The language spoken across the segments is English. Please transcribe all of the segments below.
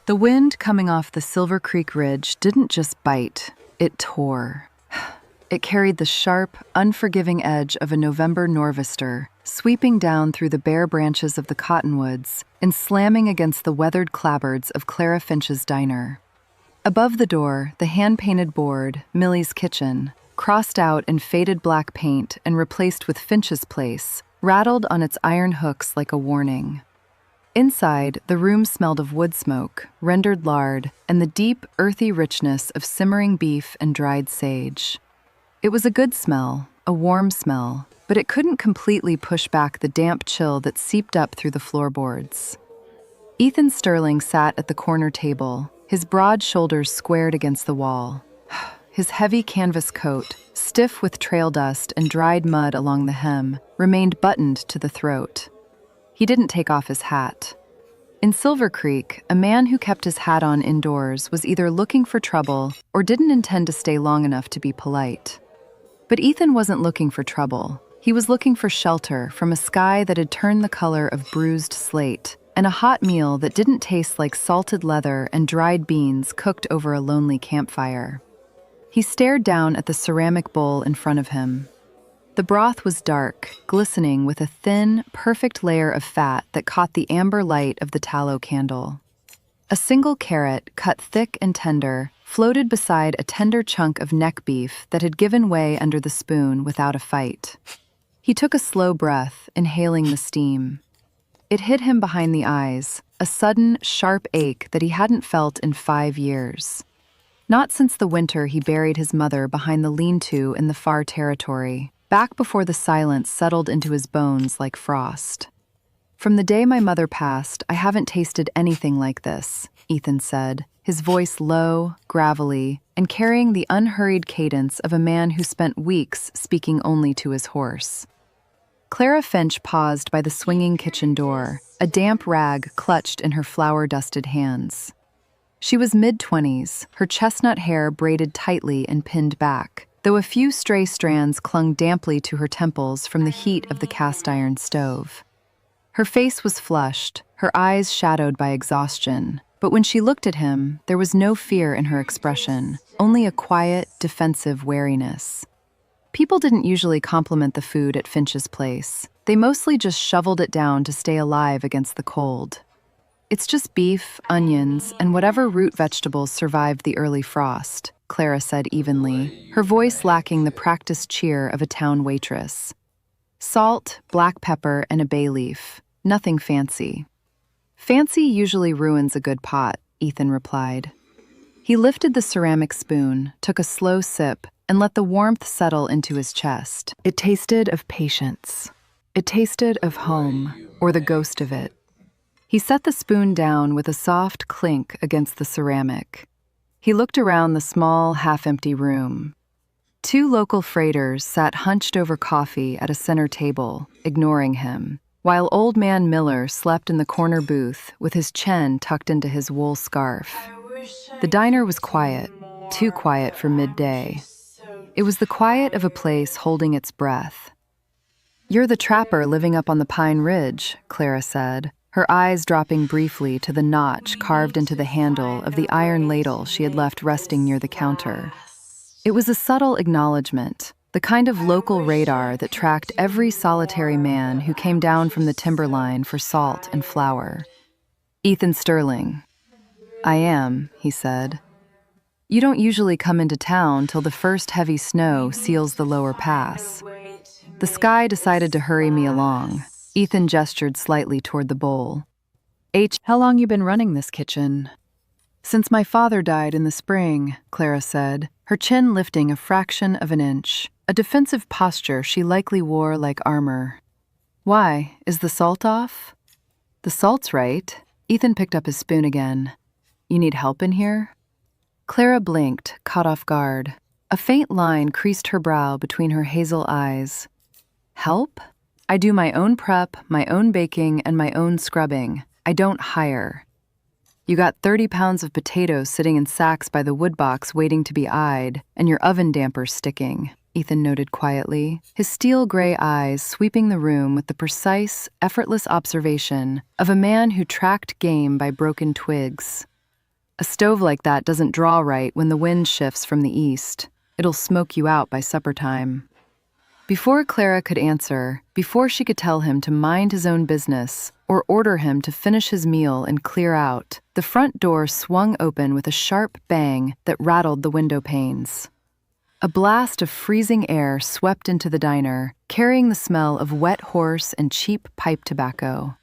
The wind coming off the Silver Creek Ridge didn't just bite, it tore. It carried the sharp, unforgiving edge of a November nor'wester, sweeping down through the bare branches of the cottonwoods and slamming against the weathered clapboards of Clara Finch's diner. Above the door, the hand-painted board, Millie's Kitchen, crossed out in faded black paint and replaced with Finch's Place, rattled on its iron hooks like a warning. Inside, the room smelled of wood smoke, rendered lard, and the deep, earthy richness of simmering beef and dried sage. It was a good smell, a warm smell, but it couldn't completely push back the damp chill that seeped up through the floorboards. Ethan Sterling sat at the corner table, his broad shoulders squared against the wall. His heavy canvas coat, stiff with trail dust and dried mud along the hem, remained buttoned to the throat. He didn't take off his hat. In Silver Creek, a man who kept his hat on indoors was either looking for trouble or didn't intend to stay long enough to be polite. But Ethan wasn't looking for trouble. He was looking for shelter from a sky that had turned the color of bruised slate, and a hot meal that didn't taste like salted leather and dried beans cooked over a lonely campfire. He stared down at the ceramic bowl in front of him. The broth was dark, glistening with a thin, perfect layer of fat that caught the amber light of the tallow candle. A single carrot, cut thick and tender, floated beside a tender chunk of neck beef that had given way under the spoon without a fight. He took a slow breath, inhaling the steam. It hit him behind the eyes, a sudden, sharp ache that he hadn't felt in 5 years. Not since the winter he buried his mother behind the lean-to in the far territory, back before the silence settled into his bones like frost. "From the day my mother passed, I haven't tasted anything like this," Ethan said, his voice low, gravelly, and carrying the unhurried cadence of a man who spent weeks speaking only to his horse. Clara Finch paused by the swinging kitchen door, a damp rag clutched in her flour-dusted hands. She was mid-20s, her chestnut hair braided tightly and pinned back, though a few stray strands clung damply to her temples from the heat of the cast-iron stove. Her face was flushed, her eyes shadowed by exhaustion, but when she looked at him, there was no fear in her expression, only a quiet, defensive wariness. People didn't usually compliment the food at Finch's Place. They mostly just shoveled it down to stay alive against the cold. "It's just beef, onions, and whatever root vegetables survived the early frost," Clara said evenly, her voice lacking the practiced cheer of a town waitress. "Salt, black pepper, and a bay leaf. Nothing fancy." "Fancy usually ruins a good pot," Ethan replied. He lifted the ceramic spoon, took a slow sip, and let the warmth settle into his chest. It tasted of patience. It tasted of home, or the ghost of it. He set the spoon down with a soft clink against the ceramic. He looked around the small, half-empty room. 2 local freighters sat hunched over coffee at a center table, ignoring him, while Old Man Miller slept in the corner booth with his chin tucked into his wool scarf. The diner was quiet, too quiet for midday. It was the quiet of a place holding its breath. "You're the trapper living up on the Pine Ridge," Clara said, her eyes dropping briefly to the notch carved into the handle of the iron ladle she had left resting near the counter. It was a subtle acknowledgement, the kind of local radar that tracked every solitary man who came down from the timberline for salt and flour. "Ethan Sterling." "I am," he said. "You don't usually come into town till the first heavy snow seals the lower pass." The sky decided to hurry me along. Ethan gestured slightly toward the bowl. "How long you been running this kitchen?" "Since my father died in the spring," Clara said, her chin lifting a fraction of an inch, a defensive posture she likely wore like armor. "Why, is the salt off?" "The salt's right." Ethan picked up his spoon again. "You need help in here?" Clara blinked, caught off guard. A faint line creased her brow between her hazel eyes. "Help? I do my own prep, my own baking, and my own scrubbing. I don't hire." "You got 30 pounds of potatoes sitting in sacks by the wood box waiting to be eyed, and your oven damper's sticking," Ethan noted quietly, his steel-gray eyes sweeping the room with the precise, effortless observation of a man who tracked game by broken twigs. A stove like that doesn't draw right when the wind shifts from the east. It'll smoke you out by supper time. Before Clara could answer, before she could tell him to mind his own business or order him to finish his meal and clear out, the front door swung open with a sharp bang that rattled the window panes. A blast of freezing air swept into the diner, carrying the smell of wet horse and cheap pipe tobacco.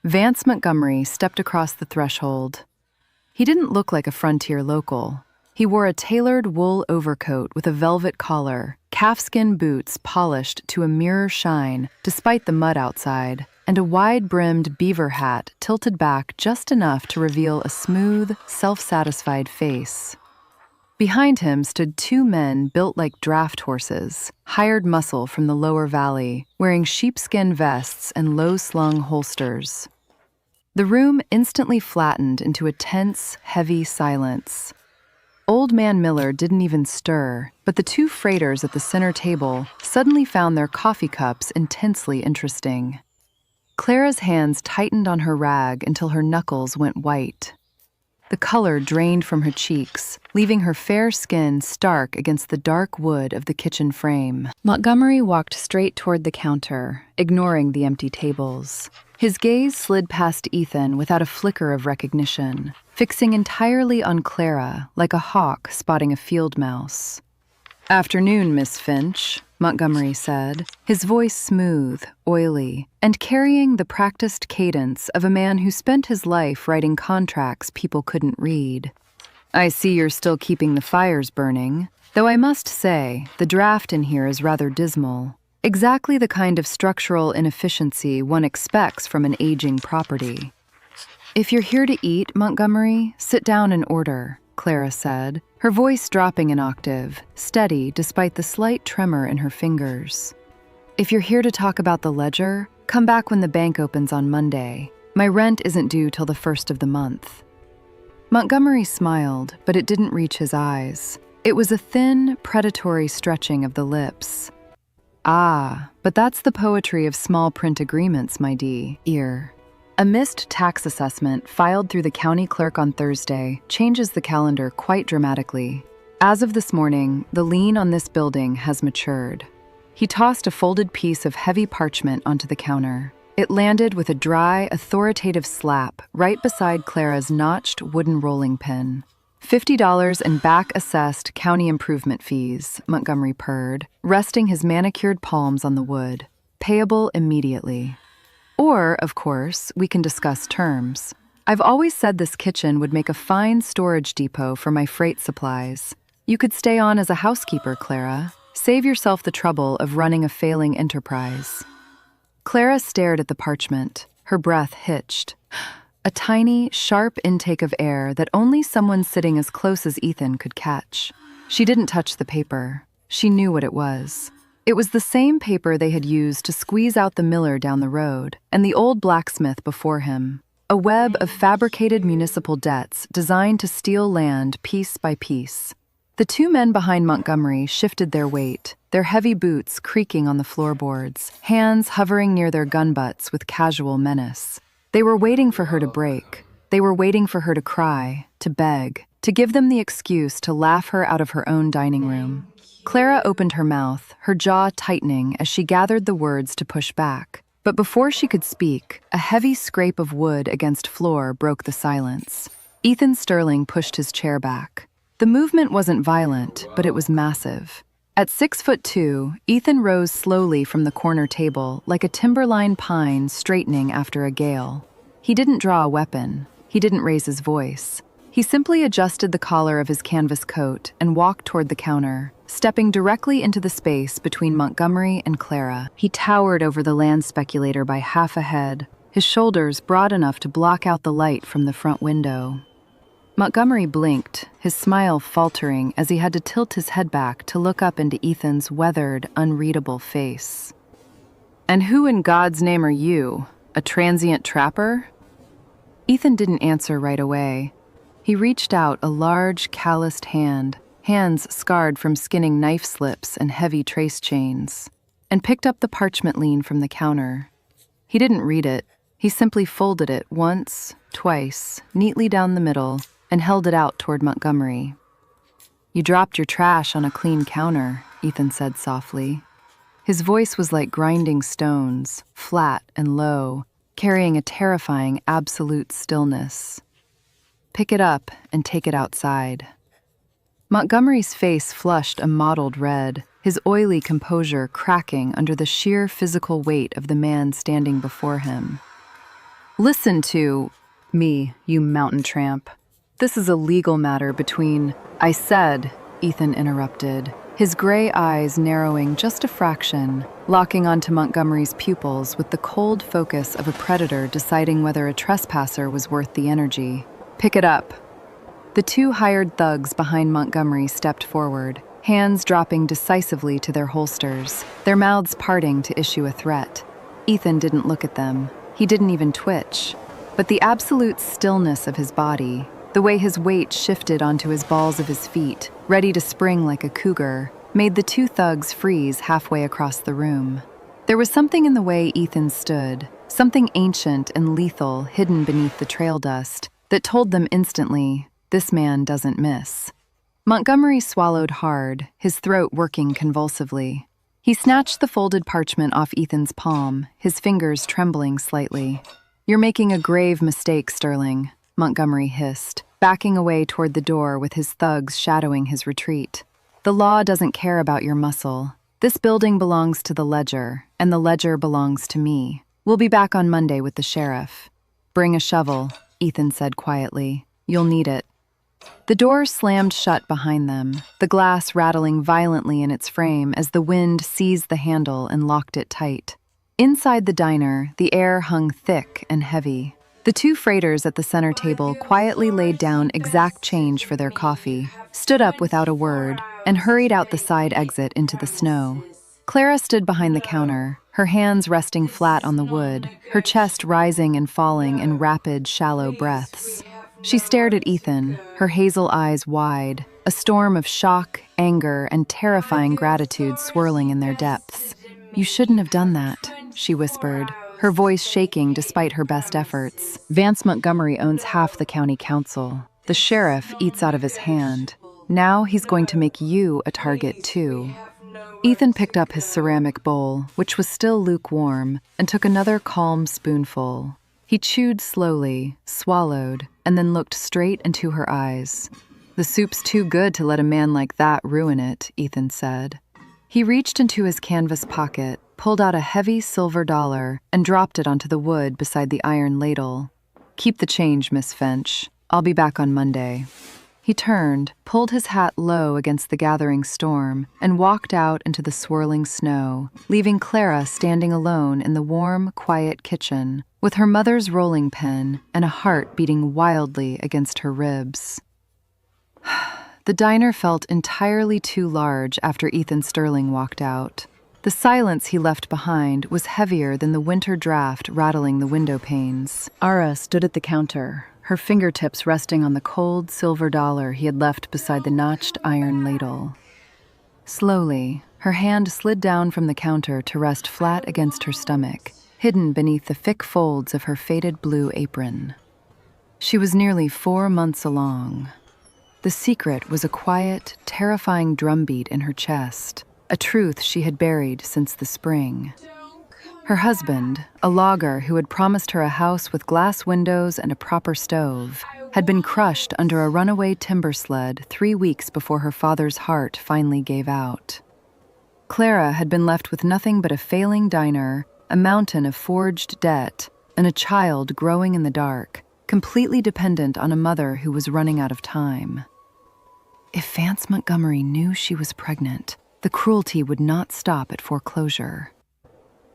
Vance Montgomery stepped across the threshold. He didn't look like a frontier local. He wore a tailored wool overcoat with a velvet collar, calfskin boots polished to a mirror shine despite the mud outside, and a wide-brimmed beaver hat tilted back just enough to reveal a smooth, self-satisfied face. Behind him stood two men built like draft horses, hired muscle from the lower valley, wearing sheepskin vests and low-slung holsters. The room instantly flattened into a tense, heavy silence. Old Man Miller didn't even stir, but the two freighters at the center table suddenly found their coffee cups intensely interesting. Clara's hands tightened on her rag until her knuckles went white. The color drained from her cheeks, leaving her fair skin stark against the dark wood of the kitchen frame. Montgomery walked straight toward the counter, ignoring the empty tables. His gaze slid past Ethan without a flicker of recognition, fixing entirely on Clara, like a hawk spotting a field mouse. "Afternoon, Miss Finch," Montgomery said, his voice smooth, oily, and carrying the practiced cadence of a man who spent his life writing contracts people couldn't read. "I see you're still keeping the fires burning, though I must say, the draft in here is rather dismal. Exactly the kind of structural inefficiency one expects from an aging property." "If you're here to eat, Montgomery, sit down and order," Clara said, her voice dropping an octave, steady despite the slight tremor in her fingers. "If you're here to talk about the ledger, come back when the bank opens on Monday. My rent isn't due till the 1st of the month." Montgomery smiled, but it didn't reach his eyes. It was a thin, predatory stretching of the lips. "Ah, but that's the poetry of small print agreements, my dear. A missed tax assessment filed through the county clerk on Thursday changes the calendar quite dramatically. As of this morning, the lien on this building has matured." He tossed a folded piece of heavy parchment onto the counter. It landed with a dry, authoritative slap right beside Clara's notched wooden rolling pin. $50 in back-assessed county improvement fees, Montgomery purred, resting his manicured palms on the wood. "Payable immediately. Or, of course, we can discuss terms. I've always said this kitchen would make a fine storage depot for my freight supplies. You could stay on as a housekeeper, Clara. Save yourself the trouble of running a failing enterprise." Clara stared at the parchment, her breath hitched. A tiny, sharp intake of air that only someone sitting as close as Ethan could catch. She didn't touch the paper. She knew what it was. It was the same paper they had used to squeeze out the miller down the road, and the old blacksmith before him. A web of fabricated municipal debts designed to steal land piece by piece. The two men behind Montgomery shifted their weight, their heavy boots creaking on the floorboards, hands hovering near their gun butts with casual menace. They were waiting for her to break. They were waiting for her to cry, to beg, to give them the excuse to laugh her out of her own dining room. Clara opened her mouth, her jaw tightening as she gathered the words to push back. But before she could speak, a heavy scrape of wood against floor broke the silence. Ethan Sterling pushed his chair back. The movement wasn't violent, but it was massive. At 6'2", Ethan rose slowly from the corner table like a timberline pine straightening after a gale. He didn't draw a weapon. He didn't raise his voice. He simply adjusted the collar of his canvas coat and walked toward the counter, stepping directly into the space between Montgomery and Clara. He towered over the land speculator by half a head, his shoulders broad enough to block out the light from the front window. Montgomery blinked, his smile faltering as he had to tilt his head back to look up into Ethan's weathered, unreadable face. "And who in God's name are you? A transient trapper?" Ethan didn't answer right away. He reached out a large, calloused hand, hands scarred from skinning knife slips and heavy trace chains, and picked up the parchment lien from the counter. He didn't read it. He simply folded it once, twice, neatly down the middle, and held it out toward Montgomery. "You dropped your trash on a clean counter," Ethan said softly. His voice was like grinding stones, flat and low, carrying a terrifying absolute stillness. "Pick it up and take it outside." Montgomery's face flushed a mottled red, his oily composure cracking under the sheer physical weight of the man standing before him. "Listen to me, you mountain tramp. This is a legal matter between—" "I said," Ethan interrupted, his gray eyes narrowing just a fraction, locking onto Montgomery's pupils with the cold focus of a predator deciding whether a trespasser was worth the energy. "Pick it up." The two hired thugs behind Montgomery stepped forward, hands dropping decisively to their holsters, their mouths parting to issue a threat. Ethan didn't look at them. He didn't even twitch. But the absolute stillness of his body, the way his weight shifted onto his balls of his feet, ready to spring like a cougar, made the two thugs freeze halfway across the room. There was something in the way Ethan stood, something ancient and lethal hidden beneath the trail dust, that told them instantly, this man doesn't miss. Montgomery swallowed hard, his throat working convulsively. He snatched the folded parchment off Ethan's palm, his fingers trembling slightly. "You're making a grave mistake, Sterling," Montgomery hissed, backing away toward the door with his thugs shadowing his retreat. "The law doesn't care about your muscle. This building belongs to the ledger, and the ledger belongs to me. We'll be back on Monday with the sheriff." "Bring a shovel," Ethan said quietly. "You'll need it." The door slammed shut behind them, the glass rattling violently in its frame as the wind seized the handle and locked it tight. Inside the diner, the air hung thick and heavy. The two freighters at the center table quietly laid down exact change for their coffee, stood up without a word, and hurried out the side exit into the snow. Clara stood behind the counter, her hands resting flat on the wood, her chest rising and falling in rapid, shallow breaths. She stared at Ethan, her hazel eyes wide, a storm of shock, anger, and terrifying gratitude swirling in their depths. "You shouldn't have done that," she whispered, her voice shaking despite her best efforts. "Vance Montgomery owns half the county council. The sheriff eats out of his hand. Now he's going to make you a target too." Ethan picked up his ceramic bowl, which was still lukewarm, and took another calm spoonful. He chewed slowly, swallowed, and then looked straight into her eyes. "The soup's too good to let a man like that ruin it," Ethan said. He reached into his canvas pocket, pulled out a heavy silver dollar, and dropped it onto the wood beside the iron ladle. "Keep the change, Miss Finch. I'll be back on Monday." He turned, pulled his hat low against the gathering storm, and walked out into the swirling snow, leaving Clara standing alone in the warm, quiet kitchen, with her mother's rolling pin and a heart beating wildly against her ribs. The diner felt entirely too large after Ethan Sterling walked out. The silence he left behind was heavier than the winter draft rattling the window panes. Ara stood at the counter, her fingertips resting on the cold silver dollar he had left beside the notched iron ladle. Slowly, her hand slid down from the counter to rest flat against her stomach, hidden beneath the thick folds of her faded blue apron. She was nearly 4 months along. The secret was a quiet, terrifying drumbeat in her chest, a truth she had buried since the spring. Her husband, a logger who had promised her a house with glass windows and a proper stove, had been crushed under a runaway timber sled 3 weeks before her father's heart finally gave out. Clara had been left with nothing but a failing diner, a mountain of forged debt, and a child growing in the dark, completely dependent on a mother who was running out of time. If Vance Montgomery knew she was pregnant, the cruelty would not stop at foreclosure.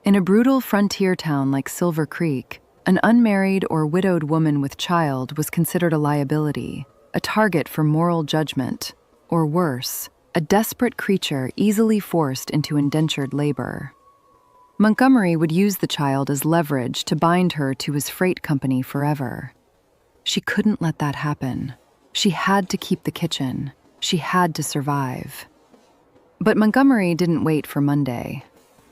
In a brutal frontier town like Silver Creek, an unmarried or widowed woman with child was considered a liability, a target for moral judgment, or worse, a desperate creature easily forced into indentured labor. Montgomery would use the child as leverage to bind her to his freight company forever. She couldn't let that happen. She had to keep the kitchen. She had to survive. But Montgomery didn't wait for Monday.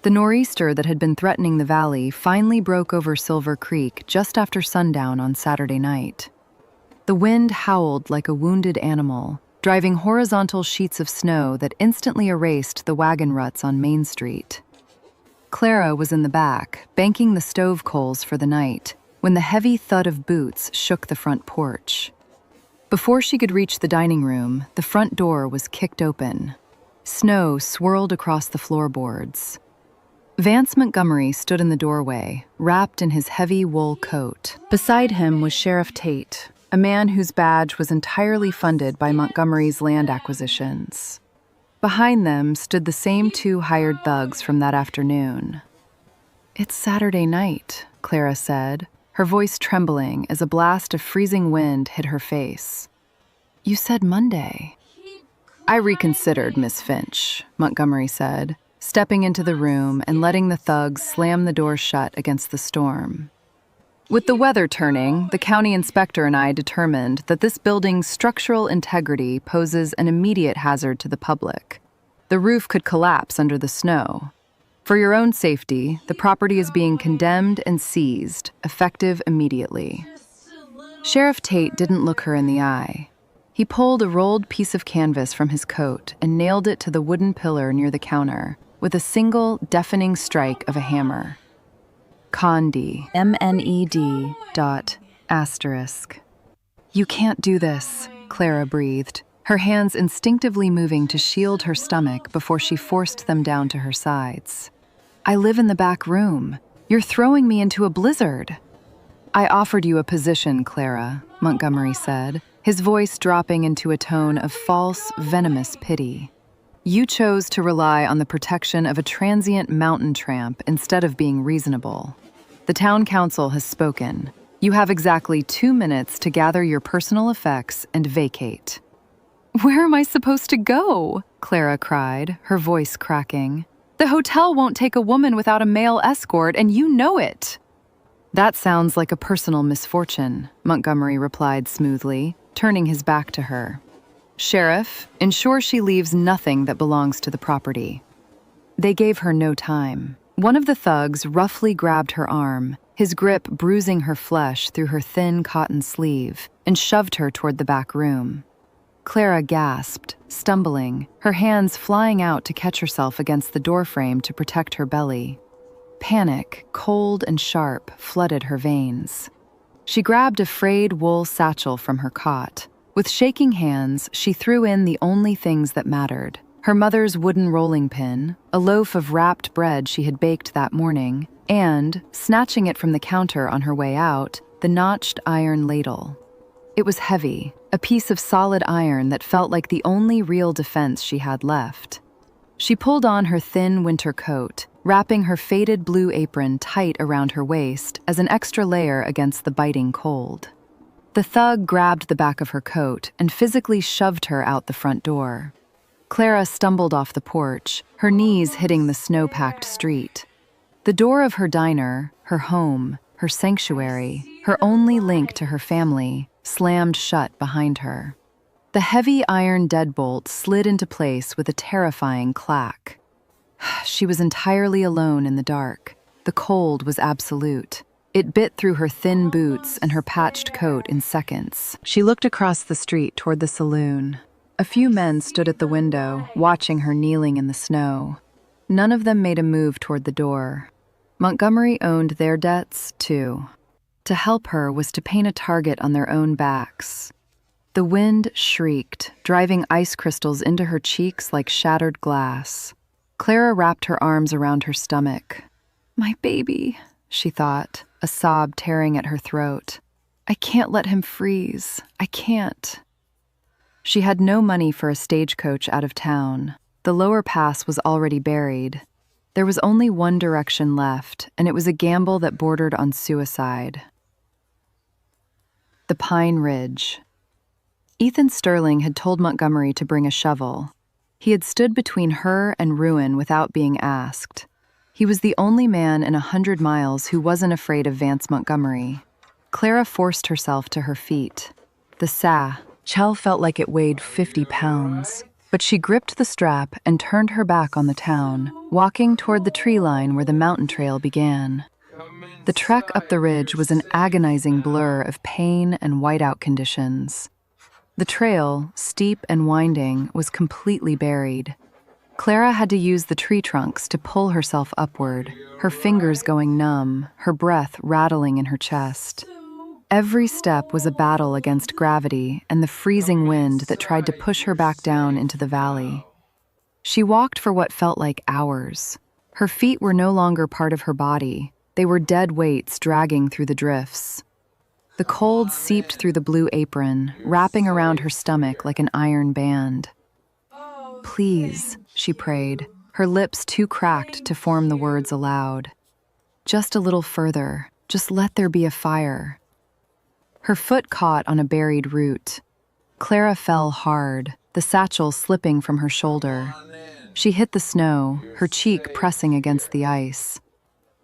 The nor'easter that had been threatening the valley finally broke over Silver Creek just after sundown on Saturday night. The wind howled like a wounded animal, driving horizontal sheets of snow that instantly erased the wagon ruts on Main Street. Clara was in the back, banking the stove coals for the night, when the heavy thud of boots shook the front porch. Before she could reach the dining room, the front door was kicked open. Snow swirled across the floorboards. Vance Montgomery stood in the doorway, wrapped in his heavy wool coat. Beside him was Sheriff Tate, a man whose badge was entirely funded by Montgomery's land acquisitions. Behind them stood the same two hired thugs from that afternoon. "It's Saturday night," Clara said, her voice trembling as a blast of freezing wind hit her face. "You said Monday." "I reconsidered, Miss Finch," Montgomery said, stepping into the room and letting the thugs slam the door shut against the storm. "With the weather turning, the county inspector and I determined that this building's structural integrity poses an immediate hazard to the public. The roof could collapse under the snow. For your own safety, the property is being condemned and seized, effective immediately." Sheriff Tate didn't look her in the eye. He pulled a rolled piece of canvas from his coat and nailed it to the wooden pillar near the counter with a single, deafening strike of a hammer. Condi, MNED, ***. "You can't do this," Clara breathed, her hands instinctively moving to shield her stomach before she forced them down to her sides. "I live in the back room. You're throwing me into a blizzard." "I offered you a position, Clara," Montgomery said, his voice dropping into a tone of false, venomous pity. "You chose to rely on the protection of a transient mountain tramp instead of being reasonable. The town council has spoken. You have exactly 2 minutes to gather your personal effects and vacate." "Where am I supposed to go?" Clara cried, her voice cracking. "The hotel won't take a woman without a male escort, and you know it." "That sounds like a personal misfortune," Montgomery replied smoothly, turning his back to her. "Sheriff, ensure she leaves nothing that belongs to the property." They gave her no time. One of the thugs roughly grabbed her arm, his grip bruising her flesh through her thin cotton sleeve, and shoved her toward the back room. Clara gasped, stumbling, her hands flying out to catch herself against the doorframe to protect her belly. Panic, cold and sharp, flooded her veins. She grabbed a frayed wool satchel from her cot. With shaking hands, she threw in the only things that mattered: her mother's wooden rolling pin, a loaf of wrapped bread she had baked that morning, and, snatching it from the counter on her way out, the notched iron ladle. It was heavy, a piece of solid iron that felt like the only real defense she had left. She pulled on her thin winter coat, wrapping her faded blue apron tight around her waist as an extra layer against the biting cold. The thug grabbed the back of her coat and physically shoved her out the front door. Clara stumbled off the porch, her knees hitting the snow-packed street. The door of her diner, her home, her sanctuary, her only link to her family, slammed shut behind her. The heavy iron deadbolt slid into place with a terrifying clack. She was entirely alone in the dark. The cold was absolute. It bit through her thin boots and her patched coat in seconds. She looked across the street toward the saloon. A few men stood at the window, watching her kneeling in the snow. None of them made a move toward the door. Montgomery owned their debts, too. To help her was to paint a target on their own backs. The wind shrieked, driving ice crystals into her cheeks like shattered glass. Clara wrapped her arms around her stomach. "My baby," she thought, a sob tearing at her throat. "I can't let him freeze. I can't." She had no money for a stagecoach out of town. The lower pass was already buried. There was only one direction left, and it was a gamble that bordered on suicide. The Pine Ridge. Ethan Sterling had told Montgomery to bring a shovel. He had stood between her and ruin without being asked. He was the only man in 100 miles who wasn't afraid of Vance Montgomery. Clara forced herself to her feet. The satchel felt like it weighed 50 pounds, but she gripped the strap and turned her back on the town, walking toward the tree line where the mountain trail began. The trek up the ridge was an agonizing blur of pain and whiteout conditions. The trail, steep and winding, was completely buried. Clara had to use the tree trunks to pull herself upward, her fingers going numb, her breath rattling in her chest. Every step was a battle against gravity and the freezing wind that tried to push her back down into the valley. She walked for what felt like hours. Her feet were no longer part of her body. They were dead weights dragging through the drifts. The cold seeped through the blue apron, wrapping around her stomach like an iron band. "Please," she prayed, her lips too cracked to form the words aloud. "Just a little further. Just let there be a fire." Her foot caught on a buried root. Clara fell hard, the satchel slipping from her shoulder. She hit the snow, her cheek pressing against the ice.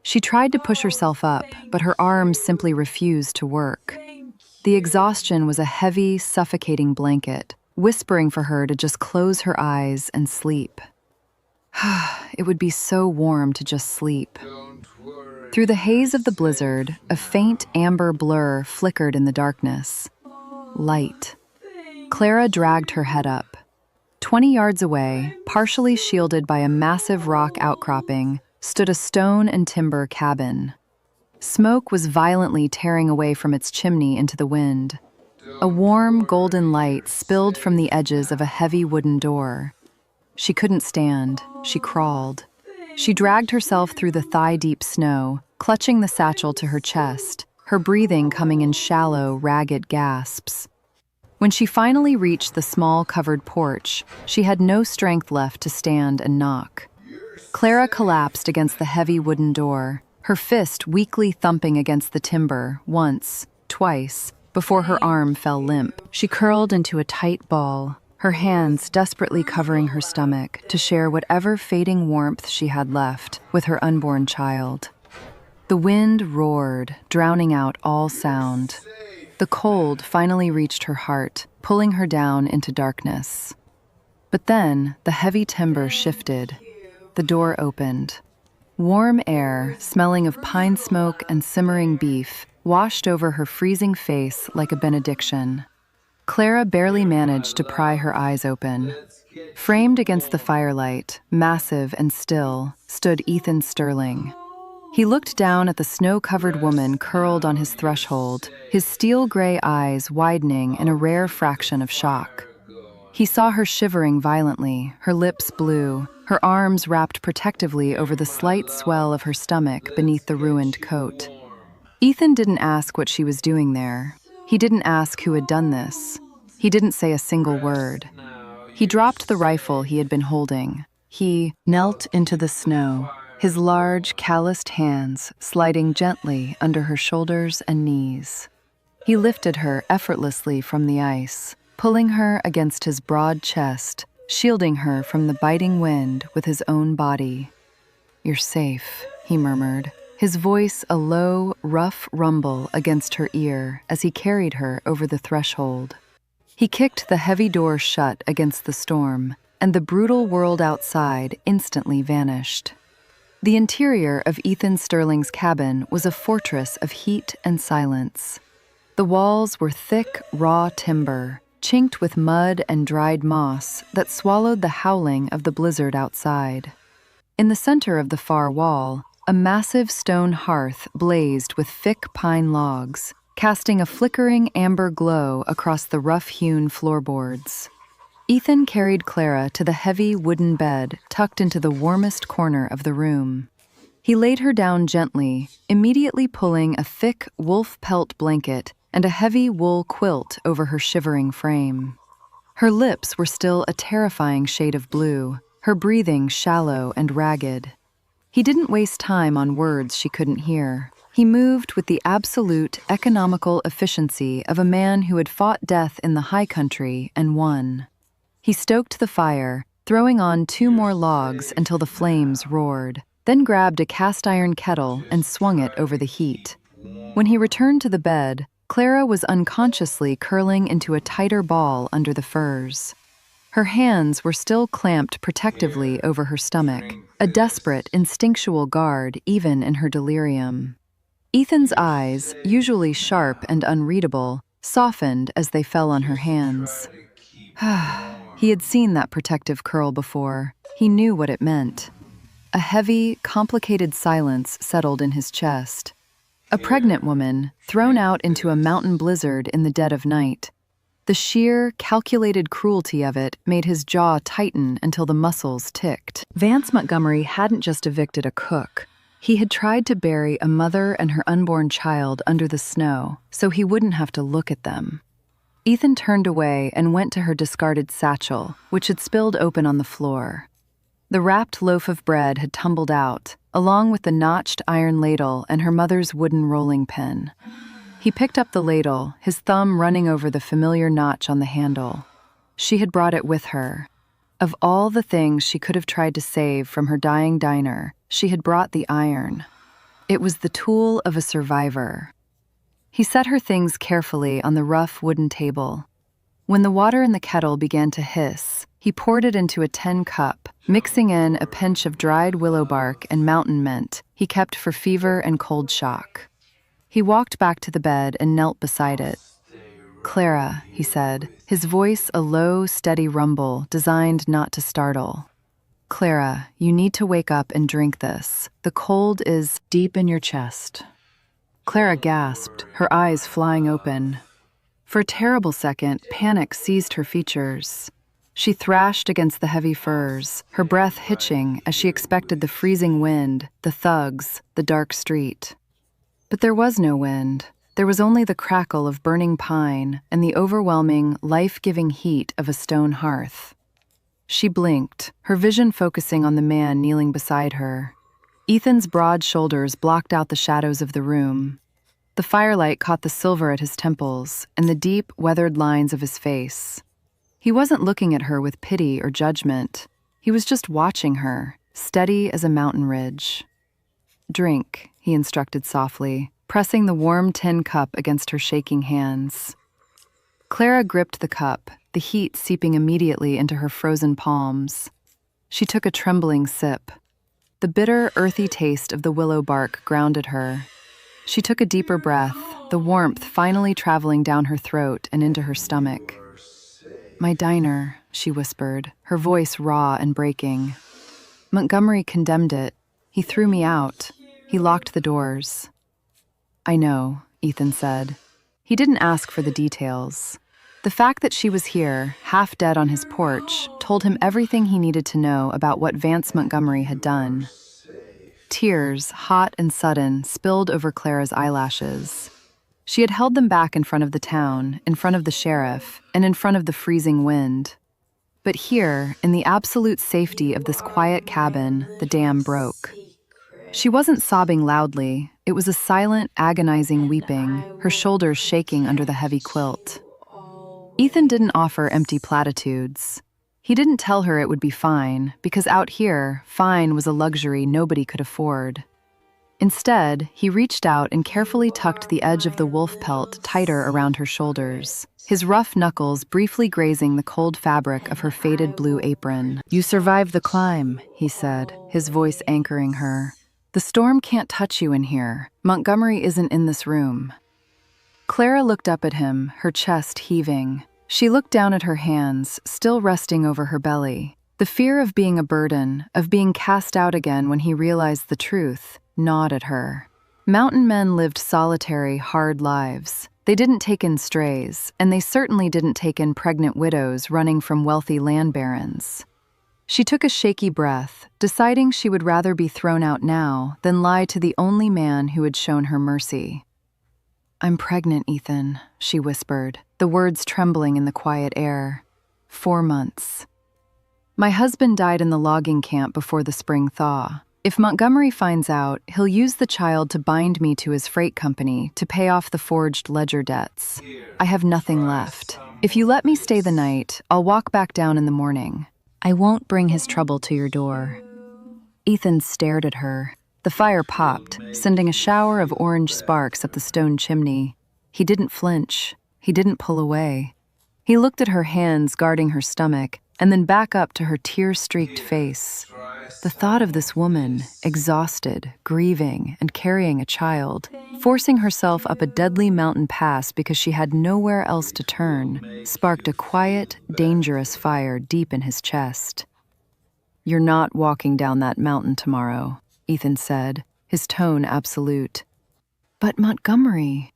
She tried to push herself up, but her arms simply refused to work. The exhaustion was a heavy, suffocating blanket, whispering for her to just close her eyes and sleep. It would be so warm to just sleep. Through the haze of the blizzard, a faint amber blur flickered in the darkness. Light. Clara dragged her head up. 20 yards away, partially shielded by a massive rock outcropping, stood a stone and timber cabin. Smoke was violently tearing away from its chimney into the wind. A warm, golden light spilled from the edges of a heavy wooden door. She couldn't stand. She crawled. She dragged herself through the thigh-deep snow, clutching the satchel to her chest, her breathing coming in shallow, ragged gasps. When she finally reached the small, covered porch, she had no strength left to stand and knock. Clara collapsed against the heavy wooden door, her fist weakly thumping against the timber once, twice, before her arm fell limp. She curled into a tight ball, her hands desperately covering her stomach to share whatever fading warmth she had left with her unborn child. The wind roared, drowning out all sound. The cold finally reached her heart, pulling her down into darkness. But then the heavy timber shifted. The door opened. Warm air, smelling of pine smoke and simmering beef, washed over her freezing face like a benediction. Clara barely managed to pry her eyes open. Framed against the firelight, massive and still, stood Ethan Sterling. He looked down at the snow-covered woman curled on his threshold, his steel-gray eyes widening in a rare fraction of shock. He saw her shivering violently, her lips blue, her arms wrapped protectively over the slight swell of her stomach beneath the ruined coat. Ethan didn't ask what she was doing there. He didn't ask who had done this. He didn't say a single word. He dropped the rifle he had been holding. He knelt into the snow, his large, calloused hands sliding gently under her shoulders and knees. He lifted her effortlessly from the ice, pulling her against his broad chest, shielding her from the biting wind with his own body. "You're safe," he murmured, his voice a low, rough rumble against her ear as he carried her over the threshold. He kicked the heavy door shut against the storm, and the brutal world outside instantly vanished. The interior of Ethan Sterling's cabin was a fortress of heat and silence. The walls were thick, raw timber, chinked with mud and dried moss that swallowed the howling of the blizzard outside. In the center of the far wall, a massive stone hearth blazed with thick pine logs, casting a flickering amber glow across the rough-hewn floorboards. Ethan carried Clara to the heavy wooden bed tucked into the warmest corner of the room. He laid her down gently, immediately pulling a thick wolf pelt blanket and a heavy wool quilt over her shivering frame. Her lips were still a terrifying shade of blue, her breathing shallow and ragged. He didn't waste time on words she couldn't hear. He moved with the absolute economical efficiency of a man who had fought death in the high country and won. He stoked the fire, throwing on 2 more logs until the flames roared, then grabbed a cast-iron kettle and swung it over the heat. When he returned to the bed, Clara was unconsciously curling into a tighter ball under the furs. Her hands were still clamped protectively over her stomach, a desperate, instinctual guard even in her delirium. Ethan's eyes, usually sharp and unreadable, softened as they fell on her hands. He had seen that protective curl before. He knew what it meant. A heavy, complicated silence settled in his chest. A pregnant woman, thrown out into a mountain blizzard in the dead of night. The sheer, calculated cruelty of it made his jaw tighten until the muscles ticked. Vance Montgomery hadn't just evicted a cook. He had tried to bury a mother and her unborn child under the snow so he wouldn't have to look at them. Ethan turned away and went to her discarded satchel, which had spilled open on the floor. The wrapped loaf of bread had tumbled out, along with the notched iron ladle and her mother's wooden rolling pin. He picked up the ladle, his thumb running over the familiar notch on the handle. She had brought it with her. Of all the things she could have tried to save from her dying diner, she had brought the iron. It was the tool of a survivor. He set her things carefully on the rough wooden table. When the water in the kettle began to hiss, he poured it into a tin cup, mixing in a pinch of dried willow bark and mountain mint he kept for fever and cold shock. He walked back to the bed and knelt beside it. "Clara," he said, his voice a low, steady rumble designed not to startle. "Clara, you need to wake up and drink this. The cold is deep in your chest." Clara gasped, her eyes flying open. For a terrible second, panic seized her features. She thrashed against the heavy furs, her breath hitching as she expected the freezing wind, the thugs, the dark street. But there was no wind. There was only the crackle of burning pine and the overwhelming, life-giving heat of a stone hearth. She blinked, her vision focusing on the man kneeling beside her. Ethan's broad shoulders blocked out the shadows of the room. The firelight caught the silver at his temples and the deep, weathered lines of his face. He wasn't looking at her with pity or judgment. He was just watching her, steady as a mountain ridge. "Drink," he instructed softly, pressing the warm tin cup against her shaking hands. Clara gripped the cup, the heat seeping immediately into her frozen palms. She took a trembling sip. The bitter, earthy taste of the willow bark grounded her. She took a deeper breath, the warmth finally traveling down her throat and into her stomach. "My diner," she whispered, her voice raw and breaking. "Montgomery condemned it. He threw me out. He locked the doors." "I know," Ethan said. He didn't ask for the details. The fact that she was here, half dead on his porch, told him everything he needed to know about what Vance Montgomery had done. Tears, hot and sudden, spilled over Clara's eyelashes. She had held them back in front of the town, in front of the sheriff, and in front of the freezing wind. But here, in the absolute safety of this quiet cabin, the dam broke. She wasn't sobbing loudly. It was a silent, agonizing weeping, her shoulders shaking under the heavy quilt. Ethan didn't offer empty platitudes. He didn't tell her it would be fine, because out here, fine was a luxury nobody could afford. Instead, he reached out and carefully tucked the edge of the wolf pelt tighter around her shoulders, his rough knuckles briefly grazing the cold fabric of her faded blue apron. "You survived the climb," he said, his voice anchoring her. "The storm can't touch you in here. Montgomery isn't in this room." Clara looked up at him, her chest heaving. She looked down at her hands, still resting over her belly. The fear of being a burden, of being cast out again when he realized the truth, gnawed at her. Mountain men lived solitary, hard lives. They didn't take in strays, and they certainly didn't take in pregnant widows running from wealthy land barons. She took a shaky breath, deciding she would rather be thrown out now than lie to the only man who had shown her mercy. "I'm pregnant, Ethan," she whispered, the words trembling in the quiet air. 4 months. "My husband died in the logging camp before the spring thaw. If Montgomery finds out, he'll use the child to bind me to his freight company to pay off the forged ledger debts. I have nothing left. If you let me stay the night, I'll walk back down in the morning. I won't bring his trouble to your door." Ethan stared at her. The fire popped, sending a shower of orange sparks up the stone chimney. He didn't flinch. He didn't pull away. He looked at her hands guarding her stomach, and then back up to her tear-streaked face. The thought of this woman, exhausted, grieving, and carrying a child, forcing herself up a deadly mountain pass because she had nowhere else to turn, sparked a quiet, dangerous fire deep in his chest. "You're not walking down that mountain tomorrow," Ethan said, his tone absolute. "But Montgomery..."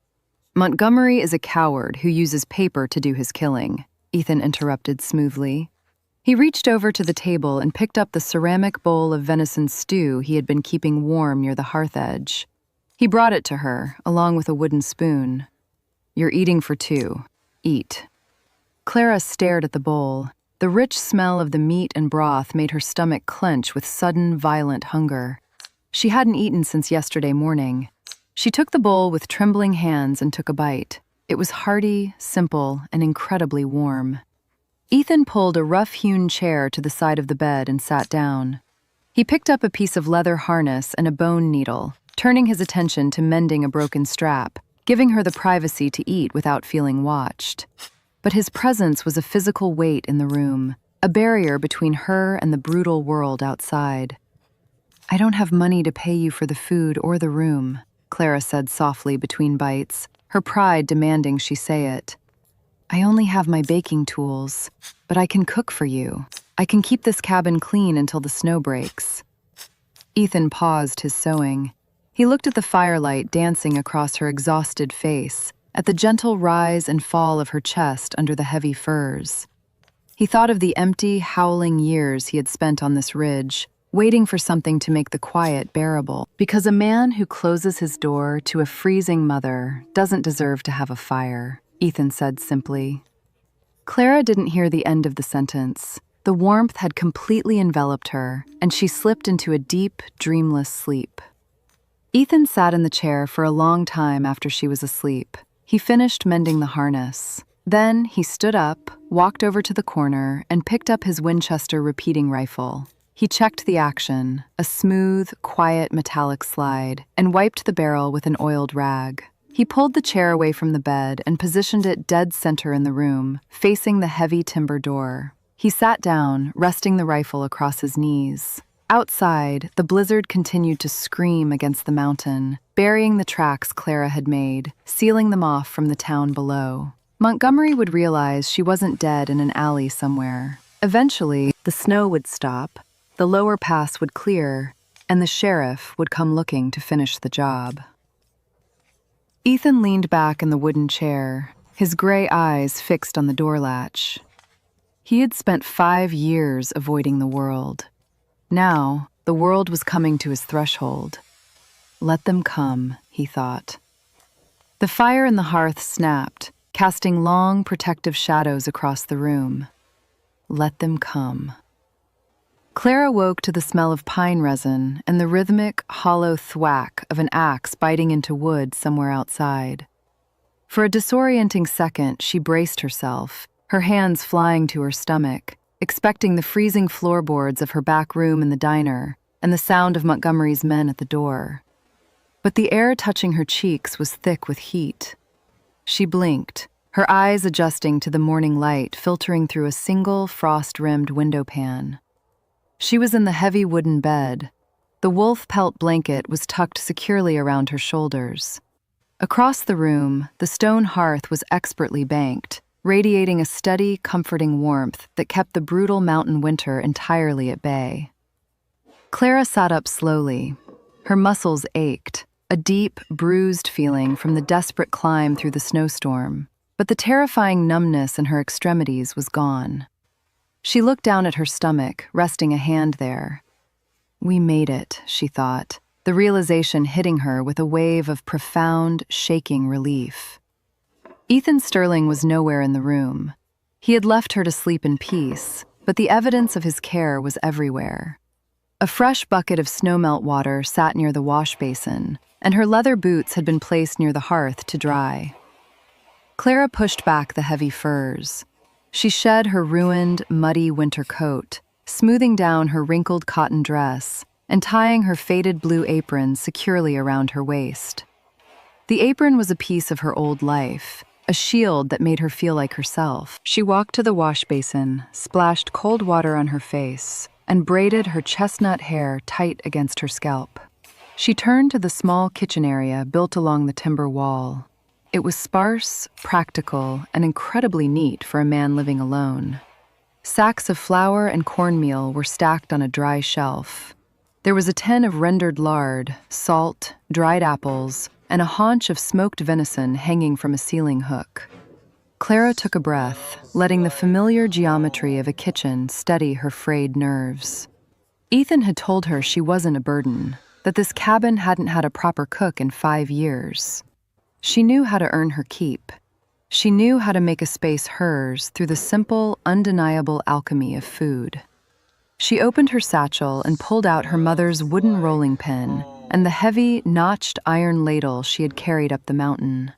"Montgomery is a coward who uses paper to do his killing," Ethan interrupted smoothly. He reached over to the table and picked up the ceramic bowl of venison stew he had been keeping warm near the hearth edge. He brought it to her, along with a wooden spoon. "You're eating for two. Eat." Clara stared at the bowl. The rich smell of the meat and broth made her stomach clench with sudden, violent hunger. She hadn't eaten since yesterday morning. She took the bowl with trembling hands and took a bite. It was hearty, simple, and incredibly warm. Ethan pulled a rough-hewn chair to the side of the bed and sat down. He picked up a piece of leather harness and a bone needle, turning his attention to mending a broken strap, giving her the privacy to eat without feeling watched. But his presence was a physical weight in the room, a barrier between her and the brutal world outside. "I don't have money to pay you for the food or the room," Clara said softly between bites, her pride demanding she say it. "I only have my baking tools, but I can cook for you. I can keep this cabin clean until the snow breaks." Ethan paused his sewing. He looked at the firelight dancing across her exhausted face, at the gentle rise and fall of her chest under the heavy furs. He thought of the empty, howling years he had spent on this ridge, waiting for something to make the quiet bearable, because a man who closes his door to a freezing mother doesn't deserve to have a fire, Ethan said simply. Clara didn't hear the end of the sentence. The warmth had completely enveloped her, and she slipped into a deep, dreamless sleep. Ethan sat in the chair for a long time after she was asleep. He finished mending the harness. Then he stood up, walked over to the corner, and picked up his Winchester repeating rifle. He checked the action, a smooth, quiet metallic slide, and wiped the barrel with an oiled rag. He pulled the chair away from the bed and positioned it dead center in the room, facing the heavy timber door. He sat down, resting the rifle across his knees. Outside, the blizzard continued to scream against the mountain, burying the tracks Clara had made, sealing them off from the town below. Montgomery would realize she wasn't dead in an alley somewhere. Eventually, the snow would stop, the lower pass would clear, and the sheriff would come looking to finish the job. Ethan leaned back in the wooden chair, his gray eyes fixed on the door latch. He had spent 5 years avoiding the world. Now, the world was coming to his threshold. Let them come, he thought. The fire in the hearth snapped, casting long, protective shadows across the room. Let them come. Clara woke to the smell of pine resin and the rhythmic, hollow thwack of an axe biting into wood somewhere outside. For a disorienting second, she braced herself, her hands flying to her stomach, expecting the freezing floorboards of her back room in the diner and the sound of Montgomery's men at the door. But the air touching her cheeks was thick with heat. She blinked, her eyes adjusting to the morning light filtering through a single frost-rimmed window pane. She was in the heavy wooden bed. The wolf pelt blanket was tucked securely around her shoulders. Across the room, the stone hearth was expertly banked, radiating a steady, comforting warmth that kept the brutal mountain winter entirely at bay. Clara sat up slowly. Her muscles ached, a deep, bruised feeling from the desperate climb through the snowstorm, but the terrifying numbness in her extremities was gone. She looked down at her stomach, resting a hand there. We made it, she thought, the realization hitting her with a wave of profound, shaking relief. Ethan Sterling was nowhere in the room. He had left her to sleep in peace, but the evidence of his care was everywhere. A fresh bucket of snowmelt water sat near the wash basin, and her leather boots had been placed near the hearth to dry. Clara pushed back the heavy furs. She shed her ruined, muddy winter coat, smoothing down her wrinkled cotton dress and tying her faded blue apron securely around her waist. The apron was a piece of her old life, a shield that made her feel like herself. She walked to the wash basin, splashed cold water on her face, and braided her chestnut hair tight against her scalp. She turned to the small kitchen area built along the timber wall. It was sparse, practical, and incredibly neat for a man living alone. Sacks of flour and cornmeal were stacked on a dry shelf. There was a tin of rendered lard, salt, dried apples, and a haunch of smoked venison hanging from a ceiling hook. Clara took a breath, letting the familiar geometry of a kitchen steady her frayed nerves. Ethan had told her she wasn't a burden, that this cabin hadn't had a proper cook in 5 years. She knew how to earn her keep. She knew how to make a space hers through the simple, undeniable alchemy of food. She opened her satchel and pulled out her mother's wooden rolling pin and the heavy, notched iron ladle she had carried up the mountain.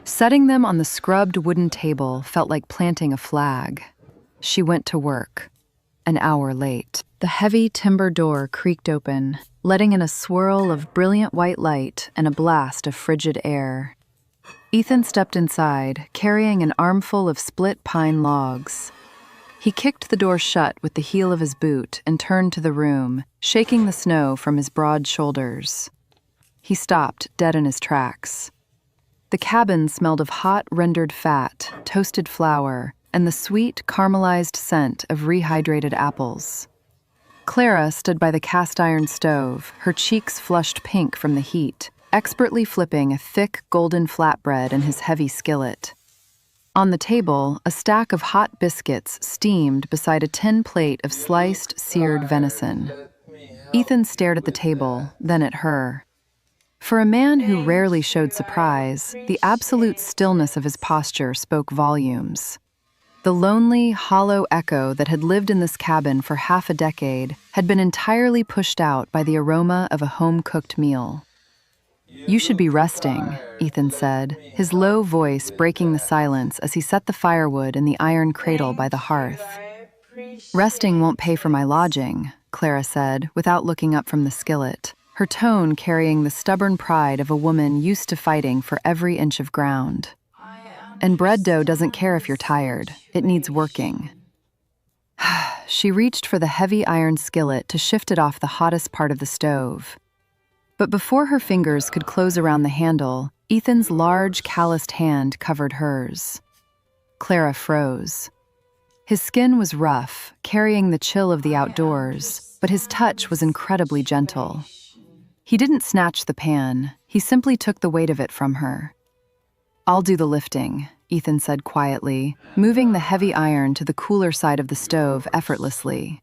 Setting them on the scrubbed wooden table felt like planting a flag. She went to work. An hour late, the heavy timber door creaked open, letting in a swirl of brilliant white light and a blast of frigid air. Ethan stepped inside, carrying an armful of split pine logs. He kicked the door shut with the heel of his boot and turned to the room, shaking the snow from his broad shoulders. He stopped, dead in his tracks. The cabin smelled of hot, rendered fat, toasted flour, and the sweet, caramelized scent of rehydrated apples. Clara stood by the cast-iron stove, her cheeks flushed pink from the heat, expertly flipping a thick, golden flatbread in his heavy skillet. On the table, a stack of hot biscuits steamed beside a tin plate of sliced, seared venison. Ethan stared at the table, then at her. For a man who rarely showed surprise, the absolute stillness of his posture spoke volumes. The lonely, hollow echo that had lived in this cabin for half a decade had been entirely pushed out by the aroma of a home-cooked meal. "You should be resting," Ethan said, his low voice breaking the silence as he set the firewood in the iron cradle by the hearth. "Resting won't pay for my lodging," Clara said, without looking up from the skillet, her tone carrying the stubborn pride of a woman used to fighting for every inch of ground. "And bread dough doesn't care if you're tired. It needs working." She reached for the heavy iron skillet to shift it off the hottest part of the stove. But before her fingers could close around the handle, Ethan's large, calloused hand covered hers. Clara froze. His skin was rough, carrying the chill of the outdoors, but his touch was incredibly gentle. He didn't snatch the pan, he simply took the weight of it from her. "I'll do the lifting," Ethan said quietly, moving the heavy iron to the cooler side of the stove effortlessly.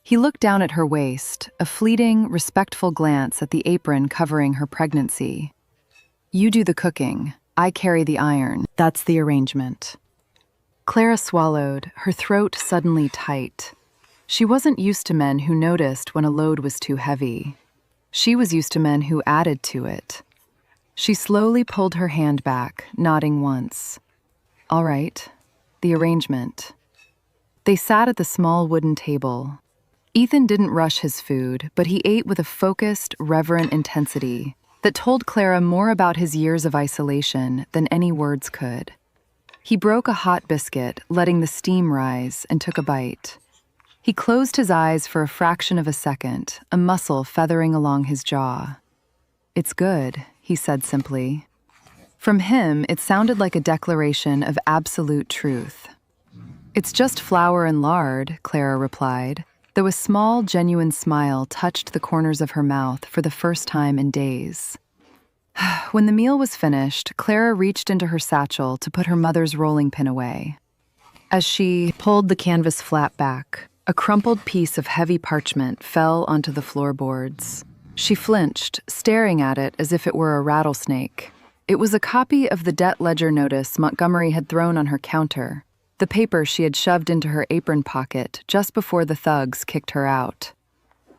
He looked down at her waist, a fleeting, respectful glance at the apron covering her pregnancy. "You do the cooking, I carry the iron. That's the arrangement." Clara swallowed, her throat suddenly tight. She wasn't used to men who noticed when a load was too heavy. She was used to men who added to it. She slowly pulled her hand back, nodding once. "All right, the arrangement." They sat at the small wooden table. Ethan didn't rush his food, but he ate with a focused, reverent intensity that told Clara more about his years of isolation than any words could. He broke a hot biscuit, letting the steam rise, and took a bite. He closed his eyes for a fraction of a second, a muscle feathering along his jaw. "It's good," he said simply. From him, it sounded like a declaration of absolute truth. "It's just flour and lard," Clara replied, though a small, genuine smile touched the corners of her mouth for the first time in days. When the meal was finished, Clara reached into her satchel to put her mother's rolling pin away. As she pulled the canvas flap back, a crumpled piece of heavy parchment fell onto the floorboards. She flinched, staring at it as if it were a rattlesnake. It was a copy of the debt ledger notice Montgomery had thrown on her counter, the paper she had shoved into her apron pocket just before the thugs kicked her out.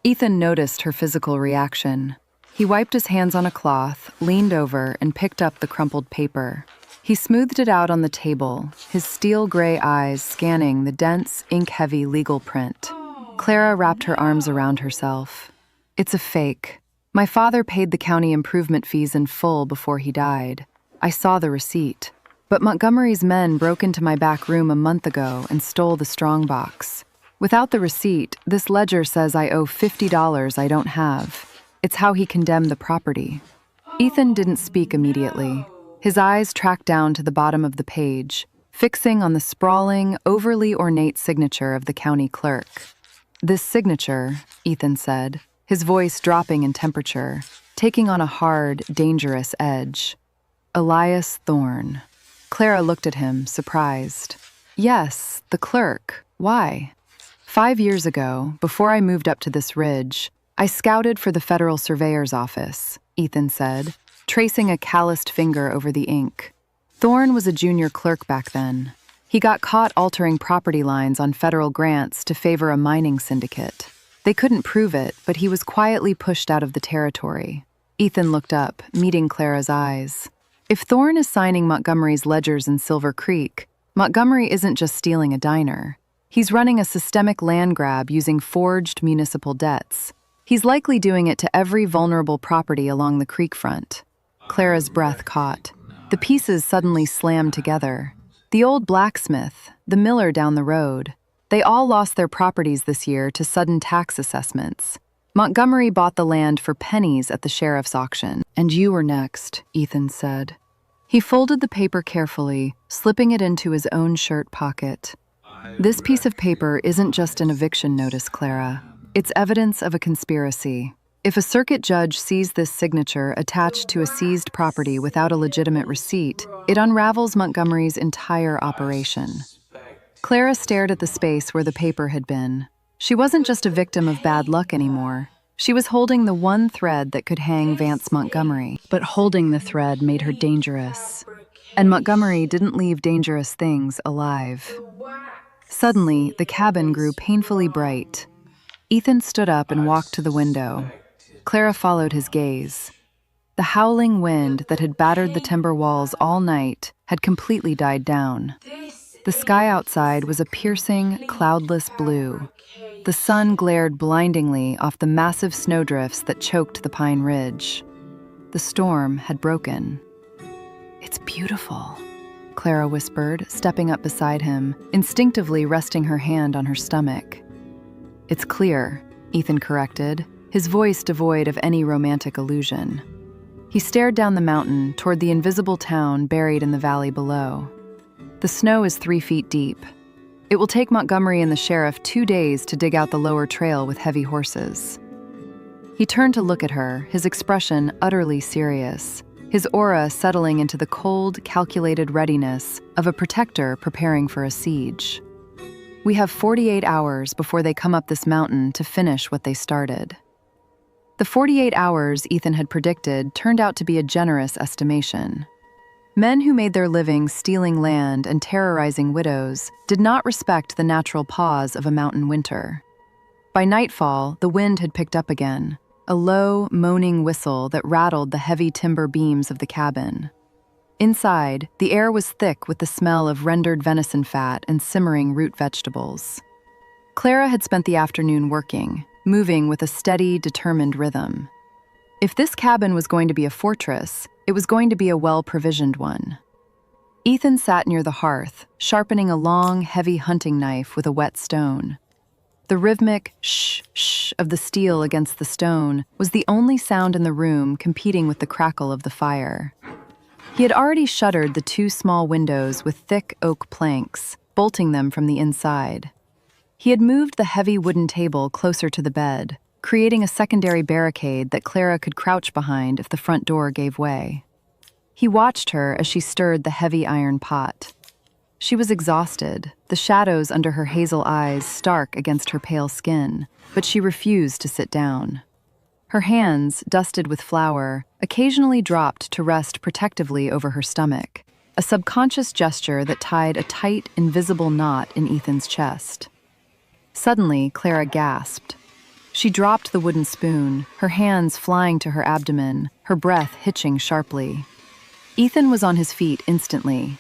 Ethan noticed her physical reaction. He wiped his hands on a cloth, leaned over, and picked up the crumpled paper. He smoothed it out on the table, his steel-gray eyes scanning the dense, ink-heavy legal print. Clara wrapped her arms around herself. "It's a fake. My father paid the county improvement fees in full before he died. I saw the receipt. But Montgomery's men broke into my back room a month ago and stole the strongbox. Without the receipt, this ledger says I owe $50 I don't have. It's how he condemned the property. Ethan didn't speak immediately. His eyes tracked down to the bottom of the page, fixing on the sprawling, overly ornate signature of the county clerk. This signature, Ethan said, his voice dropping in temperature, taking on a hard, dangerous edge. Elias Thorne. Clara looked at him, surprised. Yes, the clerk. Why? 5 years ago, before I moved up to this ridge, I scouted for the Federal Surveyor's Office, Ethan said, tracing a calloused finger over the ink. Thorne was a junior clerk back then. He got caught altering property lines on federal grants to favor a mining syndicate. They couldn't prove it, but he was quietly pushed out of the territory. Ethan looked up, meeting Clara's eyes. If Thorne is signing Montgomery's ledgers in Silver Creek, Montgomery isn't just stealing a diner. He's running a systemic land grab using forged municipal debts. He's likely doing it to every vulnerable property along the creek front. Clara's breath caught. The pieces suddenly slammed together. The old blacksmith, the miller down the road, they all lost their properties this year to sudden tax assessments. Montgomery bought the land for pennies at the sheriff's auction. And you were next, Ethan said. He folded the paper carefully, slipping it into his own shirt pocket. This piece of paper isn't just an eviction notice, Clara. It's evidence of a conspiracy. If a circuit judge sees this signature attached to a seized property without a legitimate receipt, it unravels Montgomery's entire operation. Clara stared at the space where the paper had been. She wasn't just a victim of bad luck anymore. She was holding the one thread that could hang Vance Montgomery. But holding the thread made her dangerous. And Montgomery didn't leave dangerous things alive. Suddenly, the cabin grew painfully bright. Ethan stood up and walked to the window. Clara followed his gaze. The howling wind that had battered the timber walls all night had completely died down. The sky outside was a piercing, cloudless blue. The sun glared blindingly off the massive snowdrifts that choked the Pine Ridge. The storm had broken. "It's beautiful," Clara whispered, stepping up beside him, instinctively resting her hand on her stomach. "It's clear," Ethan corrected, his voice devoid of any romantic illusion. He stared down the mountain toward the invisible town buried in the valley below. The snow is 3 feet deep. It will take Montgomery and the sheriff 2 days to dig out the lower trail with heavy horses. He turned to look at her, his expression utterly serious, his aura settling into the cold, calculated readiness of a protector preparing for a siege. "We have 48 hours before they come up this mountain to finish what they started." The 48 hours Ethan had predicted turned out to be a generous estimation. Men who made their living stealing land and terrorizing widows did not respect the natural pause of a mountain winter. By nightfall, the wind had picked up again, a low, moaning whistle that rattled the heavy timber beams of the cabin. Inside, the air was thick with the smell of rendered venison fat and simmering root vegetables. Clara had spent the afternoon working, moving with a steady, determined rhythm. If this cabin was going to be a fortress, it was going to be a well-provisioned one. Ethan sat near the hearth, sharpening a long, heavy hunting knife with a wet stone. The rhythmic shh-shh of the steel against the stone was the only sound in the room competing with the crackle of the fire. He had already shuttered the 2 small windows with thick oak planks, bolting them from the inside. He had moved the heavy wooden table closer to the bed, creating a secondary barricade that Clara could crouch behind if the front door gave way. He watched her as she stirred the heavy iron pot. She was exhausted, the shadows under her hazel eyes stark against her pale skin, but she refused to sit down. Her hands, dusted with flour, occasionally dropped to rest protectively over her stomach, a subconscious gesture that tied a tight, invisible knot in Ethan's chest. Suddenly, Clara gasped. She dropped the wooden spoon, her hands flying to her abdomen, her breath hitching sharply. Ethan was on his feet instantly.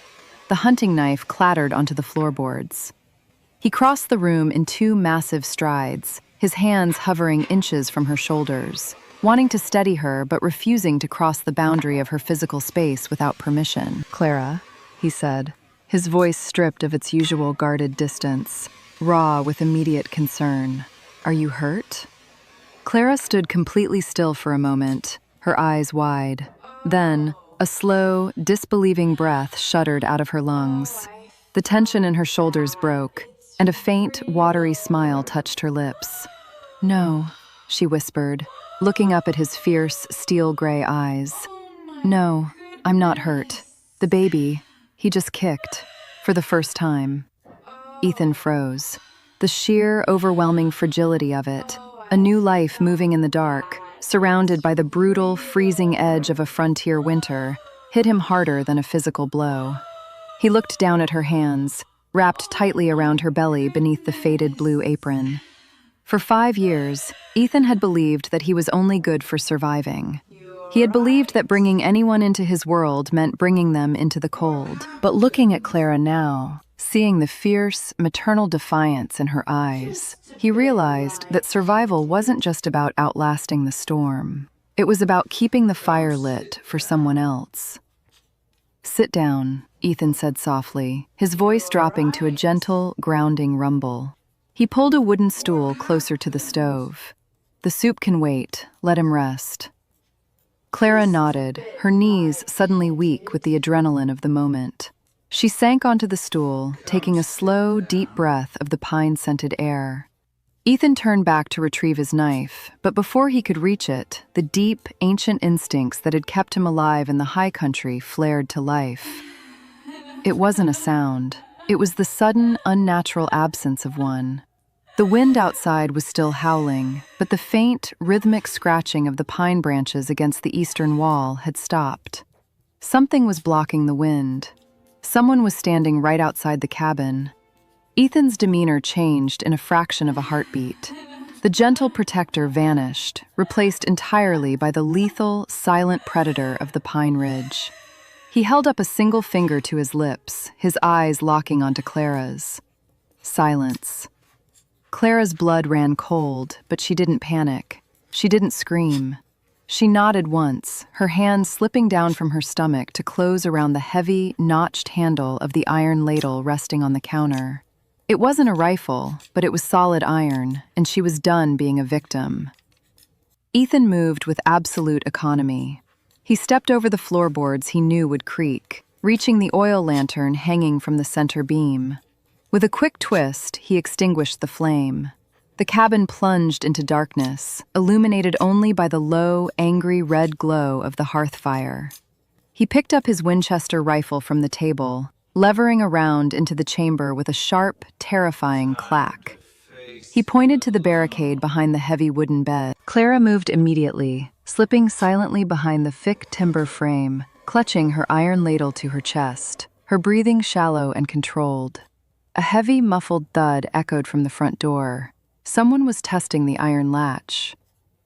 The hunting knife clattered onto the floorboards. He crossed the room in 2 massive strides, his hands hovering inches from her shoulders, wanting to steady her but refusing to cross the boundary of her physical space without permission. "Clara," he said, his voice stripped of its usual guarded distance, raw with immediate concern. "Are you hurt?" Clara stood completely still for a moment, her eyes wide. Then, a slow, disbelieving breath shuddered out of her lungs. The tension in her shoulders broke, and a faint, watery smile touched her lips. "No," she whispered, looking up at his fierce, steel-gray eyes. "No, I'm not hurt. The baby, he just kicked. For the first time." Ethan froze. The sheer, overwhelming fragility of it, a new life moving in the dark, surrounded by the brutal, freezing edge of a frontier winter, hit him harder than a physical blow. He looked down at her hands, wrapped tightly around her belly beneath the faded blue apron. For 5 years, Ethan had believed that he was only good for surviving. He had believed that bringing anyone into his world meant bringing them into the cold. But looking at Clara now, seeing the fierce, maternal defiance in her eyes, he realized that survival wasn't just about outlasting the storm. It was about keeping the fire lit for someone else. "Sit down," Ethan said softly, his voice dropping to a gentle, grounding rumble. He pulled a wooden stool closer to the stove. "The soup can wait. Let him rest." Clara nodded, her knees suddenly weak with the adrenaline of the moment. She sank onto the stool, taking a slow, deep breath of the pine-scented air. Ethan turned back to retrieve his knife, but before he could reach it, the deep, ancient instincts that had kept him alive in the high country flared to life. It wasn't a sound. It was the sudden, unnatural absence of one. The wind outside was still howling, but the faint, rhythmic scratching of the pine branches against the eastern wall had stopped. Something was blocking the wind. Someone was standing right outside the cabin. Ethan's demeanor changed in a fraction of a heartbeat. The gentle protector vanished, replaced entirely by the lethal, silent predator of the Pine Ridge. He held up a single finger to his lips, his eyes locking onto Clara's. Silence. Clara's blood ran cold, but she didn't panic. She didn't scream. She nodded once, her hand slipping down from her stomach to close around the heavy, notched handle of the iron ladle resting on the counter. It wasn't a rifle, but it was solid iron, and she was done being a victim. Ethan moved with absolute economy. He stepped over the floorboards he knew would creak, reaching the oil lantern hanging from the center beam. With a quick twist, he extinguished the flame. The cabin plunged into darkness, illuminated only by the low, angry red glow of the hearth fire. He picked up his Winchester rifle from the table, levering around into the chamber with a sharp, terrifying clack. He pointed to the barricade behind the heavy wooden bed. Clara moved immediately, slipping silently behind the thick timber frame, clutching her iron ladle to her chest, her breathing shallow and controlled. A heavy, muffled thud echoed from the front door. Someone was testing the iron latch.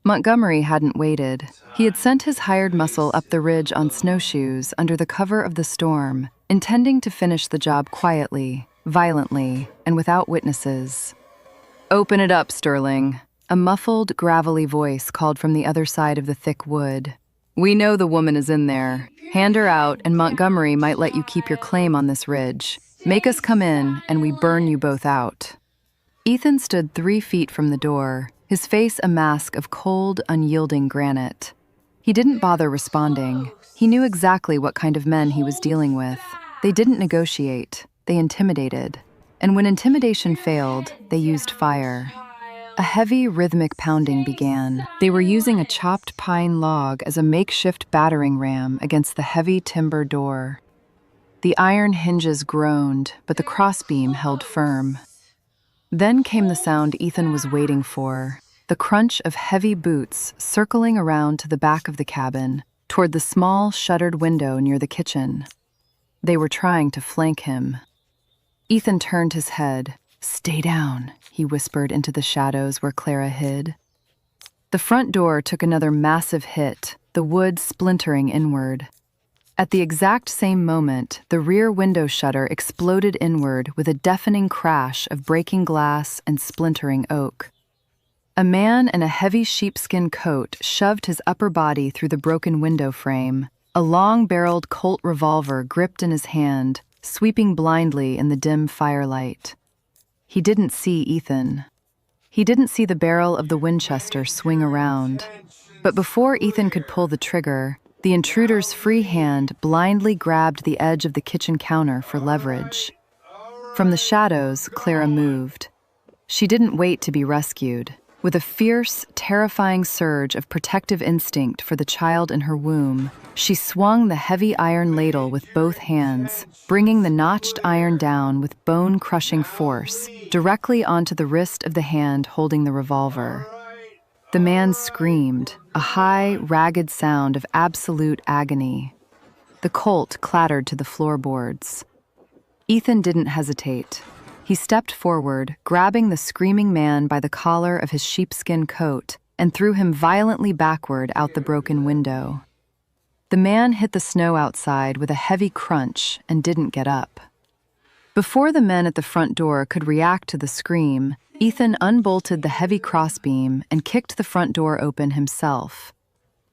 Montgomery hadn't waited. He had sent his hired muscle up the ridge on snowshoes under the cover of the storm, intending to finish the job quietly, violently, and without witnesses. "Open it up, Sterling," a muffled, gravelly voice called from the other side of the thick wood. "We know the woman is in there. Hand her out, and Montgomery might let you keep your claim on this ridge. Make us come in, and we burn you both out." Ethan stood 3 feet from the door, his face a mask of cold, unyielding granite. He didn't bother responding. He knew exactly what kind of men he was dealing with. They didn't negotiate. They intimidated. And when intimidation failed, they used fire. A heavy, rhythmic pounding began. They were using a chopped pine log as a makeshift battering ram against the heavy timber door. The iron hinges groaned, but the crossbeam held firm. Then came the sound Ethan was waiting for, the crunch of heavy boots circling around to the back of the cabin, toward the small, shuttered window near the kitchen. They were trying to flank him. Ethan turned his head. "Stay down," he whispered into the shadows where Clara hid. The front door took another massive hit, the wood splintering inward. At the exact same moment, the rear window shutter exploded inward with a deafening crash of breaking glass and splintering oak. A man in a heavy sheepskin coat shoved his upper body through the broken window frame, a long-barreled Colt revolver gripped in his hand, sweeping blindly in the dim firelight. He didn't see Ethan. He didn't see the barrel of the Winchester swing around. But before Ethan could pull the trigger, the intruder's free hand blindly grabbed the edge of the kitchen counter for leverage. From the shadows, Clara moved. She didn't wait to be rescued. With a fierce, terrifying surge of protective instinct for the child in her womb, she swung the heavy iron ladle with both hands, bringing the notched iron down with bone-crushing force directly onto the wrist of the hand holding the revolver. The man screamed, a high, ragged sound of absolute agony. The Colt clattered to the floorboards. Ethan didn't hesitate. He stepped forward, grabbing the screaming man by the collar of his sheepskin coat, and threw him violently backward out the broken window. The man hit the snow outside with a heavy crunch and didn't get up. Before the men at the front door could react to the scream, Ethan unbolted the heavy crossbeam and kicked the front door open himself.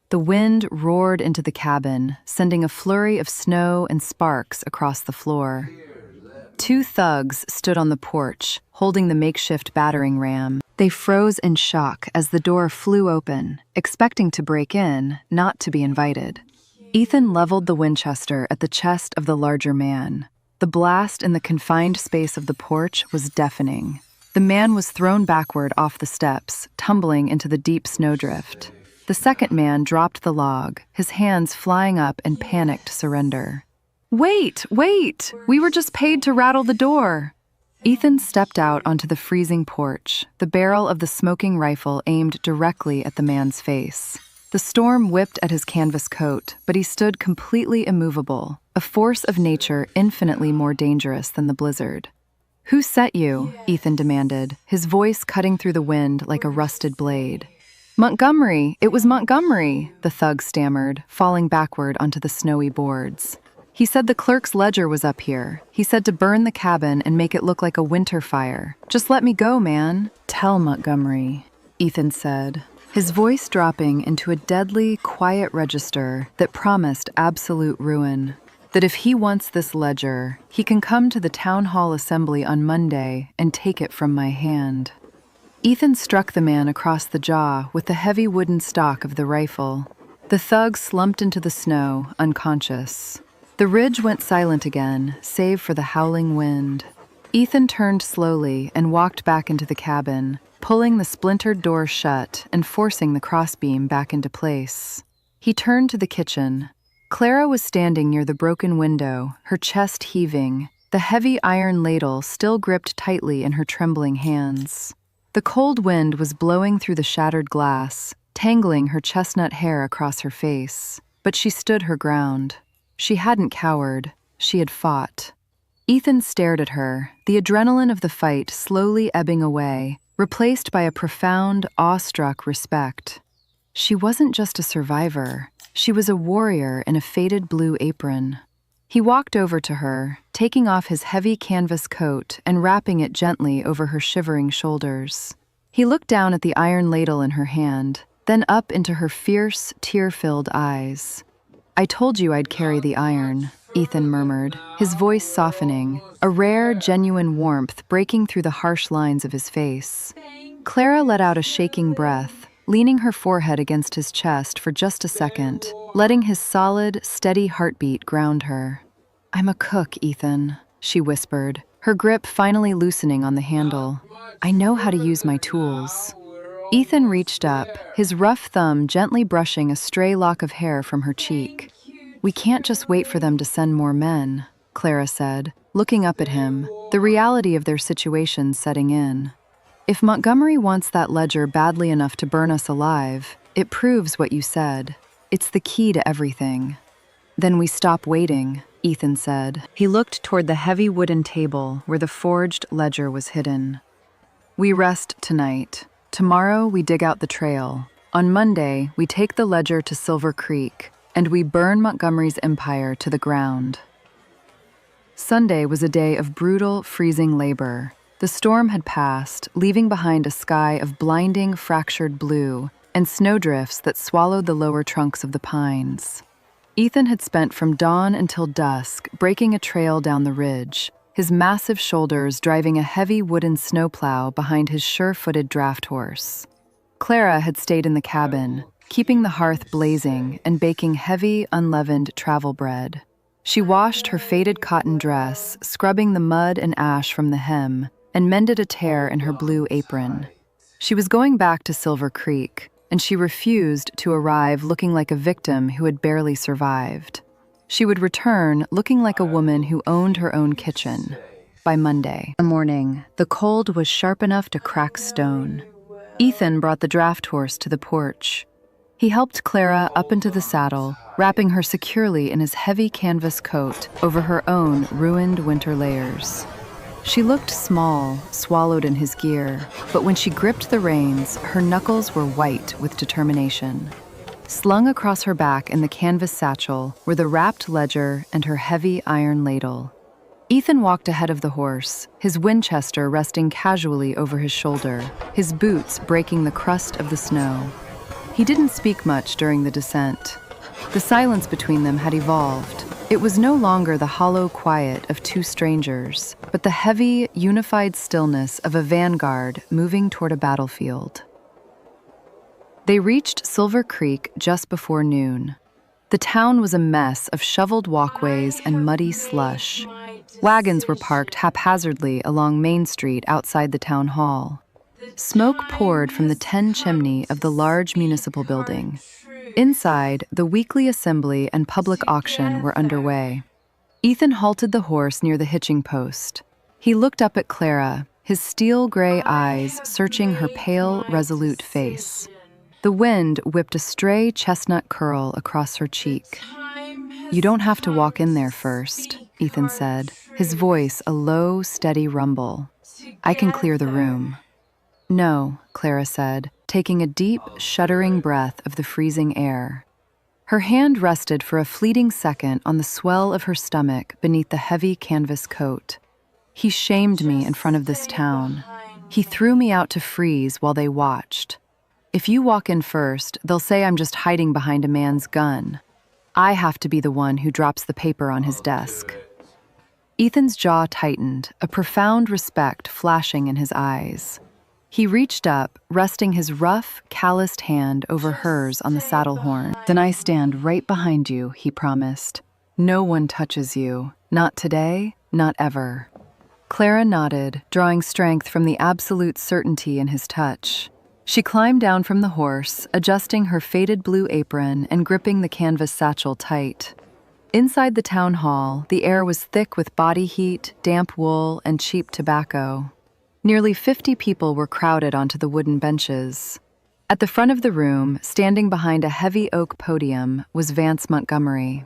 The wind roared into the cabin, sending a flurry of snow and sparks across the floor. Two thugs stood on the porch, holding the makeshift battering ram. They froze in shock as the door flew open, expecting to break in, not to be invited. Ethan leveled the Winchester at the chest of the larger man. The blast in the confined space of the porch was deafening. The man was thrown backward off the steps, tumbling into the deep snowdrift. The second man dropped the log, his hands flying up in panicked surrender. "Wait! Wait! We were just paid to rattle the door!" Ethan stepped out onto the freezing porch, the barrel of the smoking rifle aimed directly at the man's face. The storm whipped at his canvas coat, but he stood completely immovable, a force of nature infinitely more dangerous than the blizzard. "Who set you?" Ethan demanded, his voice cutting through the wind like a rusted blade. "Montgomery! It was Montgomery!" the thug stammered, falling backward onto the snowy boards. "He said the clerk's ledger was up here. He said to burn the cabin and make it look like a winter fire. Just let me go, man." "Tell Montgomery," Ethan said, his voice dropping into a deadly, quiet register that promised absolute ruin, "that if he wants this ledger, he can come to the town hall assembly on Monday and take it from my hand." Ethan struck the man across the jaw with the heavy wooden stock of the rifle. The thug slumped into the snow, unconscious. The ridge went silent again, save for the howling wind. Ethan turned slowly and walked back into the cabin, pulling the splintered door shut and forcing the crossbeam back into place. He turned to the kitchen. Clara was standing near the broken window, her chest heaving, the heavy iron ladle still gripped tightly in her trembling hands. The cold wind was blowing through the shattered glass, tangling her chestnut hair across her face, but she stood her ground. She hadn't cowered. She had fought. Ethan stared at her, the adrenaline of the fight slowly ebbing away, replaced by a profound, awestruck respect. She wasn't just a survivor. She was a warrior in a faded blue apron. He walked over to her, taking off his heavy canvas coat and wrapping it gently over her shivering shoulders. He looked down at the iron ladle in her hand, then up into her fierce, tear-filled eyes. "I told you I'd carry the iron," Ethan murmured, his voice softening, a rare, genuine warmth breaking through the harsh lines of his face. Clara let out a shaking breath, leaning her forehead against his chest for just a second, letting his solid, steady heartbeat ground her. "I'm a cook, Ethan," she whispered, her grip finally loosening on the handle. "I know how to use my tools." Ethan reached up, his rough thumb gently brushing a stray lock of hair from her cheek. "We can't just wait for them to send more men," Clara said, looking up at him, the reality of their situation setting in. "If Montgomery wants that ledger badly enough to burn us alive, it proves what you said. It's the key to everything." "Then we stop waiting," Ethan said. He looked toward the heavy wooden table where the forged ledger was hidden. "We rest tonight. Tomorrow we dig out the trail. On Monday, we take the ledger to Silver Creek, and we burn Montgomery's empire to the ground." Sunday was a day of brutal, freezing labor. The storm had passed, leaving behind a sky of blinding, fractured blue and snowdrifts that swallowed the lower trunks of the pines. Ethan had spent from dawn until dusk breaking a trail down the ridge, his massive shoulders driving a heavy wooden snowplow behind his sure-footed draft horse. Clara had stayed in the cabin, keeping the hearth blazing and baking heavy, unleavened travel bread. She washed her faded cotton dress, scrubbing the mud and ash from the hem, and mended a tear in her blue apron. She was going back to Silver Creek, and she refused to arrive looking like a victim who had barely survived. She would return looking like a woman who owned her own kitchen. By Monday morning, the cold was sharp enough to crack stone. Ethan brought the draft horse to the porch. He helped Clara up into the saddle, wrapping her securely in his heavy canvas coat over her own ruined winter layers. She looked small, swallowed in his gear, but when she gripped the reins, her knuckles were white with determination. Slung across her back in the canvas satchel were the wrapped ledger and her heavy iron ladle. Ethan walked ahead of the horse, his Winchester resting casually over his shoulder, his boots breaking the crust of the snow. He didn't speak much during the descent. The silence between them had evolved. It was no longer the hollow quiet of two strangers, but the heavy, unified stillness of a vanguard moving toward a battlefield. They reached Silver Creek just before noon. The town was a mess of shoveled walkways and muddy slush. Wagons were parked haphazardly along Main Street outside the town hall. Smoke poured from the 10 chimney of the large municipal building. Inside, the weekly assembly and public auction were underway. Ethan halted the horse near the hitching post. He looked up at Clara, his steel-gray eyes searching her pale, resolute face. The wind whipped a stray chestnut curl across her cheek. "You don't have to walk in there first," Ethan said, his voice a low, steady rumble. "I can clear the room." "No," Clara said, taking a deep, shuddering breath of the freezing air. Her hand rested for a fleeting second on the swell of her stomach beneath the heavy canvas coat. "He shamed me in front of this town. He threw me out to freeze while they watched. If you walk in first, they'll say I'm just hiding behind a man's gun. I have to be the one who drops the paper on his desk." Ethan's jaw tightened, a profound respect flashing in his eyes. He reached up, resting his rough, calloused hand over hers on the saddle horn. "Then I stand right behind you," he promised. "No one touches you. Not today, not ever." Clara nodded, drawing strength from the absolute certainty in his touch. She climbed down from the horse, adjusting her faded blue apron and gripping the canvas satchel tight. Inside the town hall, the air was thick with body heat, damp wool, and cheap tobacco. Nearly 50 people were crowded onto the wooden benches. At the front of the room, standing behind a heavy oak podium, was Vance Montgomery.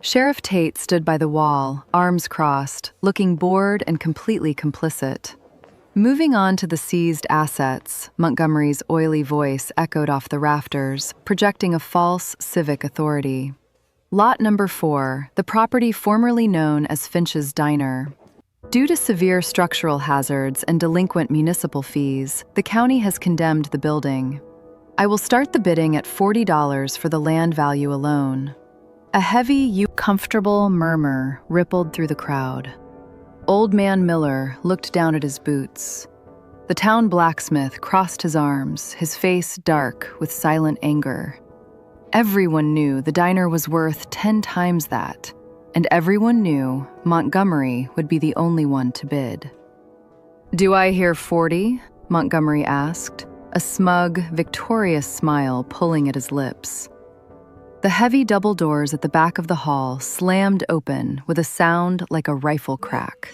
Sheriff Tate stood by the wall, arms crossed, looking bored and completely complicit. Moving on to the seized assets, Montgomery's oily voice echoed off the rafters, projecting a false civic authority. Lot number 4, the property formerly known as Finch's Diner. Due to severe structural hazards and delinquent municipal fees, the county has condemned the building. I will start the bidding at $40 for the land value alone. A heavy, comfortable murmur rippled through the crowd. Old Man Miller looked down at his boots. The town blacksmith crossed his arms, his face dark with silent anger. Everyone knew the diner was worth 10 times that, and everyone knew Montgomery would be the only one to bid. "Do I hear 40? Montgomery asked, a smug, victorious smile pulling at his lips. The heavy double doors at the back of the hall slammed open with a sound like a rifle crack.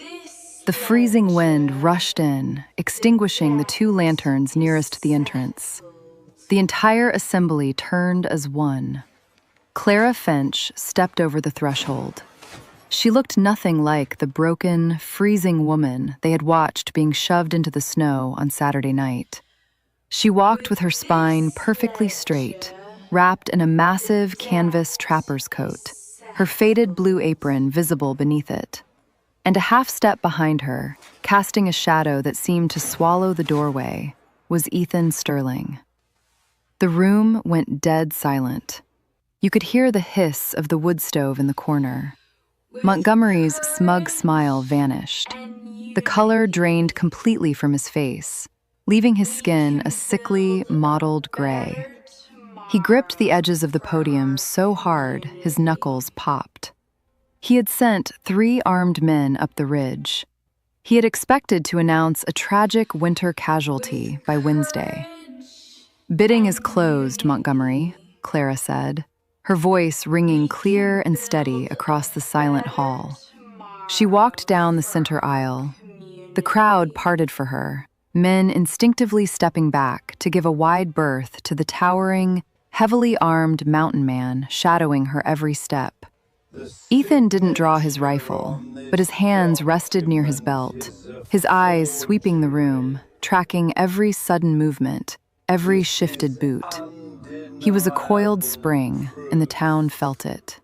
The freezing wind rushed in, extinguishing the 2 lanterns nearest the entrance. The entire assembly turned as one. Clara Finch stepped over the threshold. She looked nothing like the broken, freezing woman they had watched being shoved into the snow on Saturday night. She walked with her spine perfectly straight, wrapped in a massive canvas trapper's coat, her faded blue apron visible beneath it. And a half step behind her, casting a shadow that seemed to swallow the doorway, was Ethan Sterling. The room went dead silent. You could hear the hiss of the wood stove in the corner. Montgomery's smug smile vanished. The color drained completely from his face, leaving his skin a sickly, mottled gray. He gripped the edges of the podium so hard his knuckles popped. He had sent 3 armed men up the ridge. He had expected to announce a tragic winter casualty by Wednesday. "Bidding is closed, Montgomery," Clara said, her voice ringing clear and steady across the silent hall. She walked down the center aisle. The crowd parted for her, men instinctively stepping back to give a wide berth to the towering, heavily armed mountain man shadowing her every step. Ethan didn't draw his rifle, but his hands rested near his belt, his eyes sweeping the room, tracking every sudden movement, every shifted boot. He was a coiled spring, and the town felt it.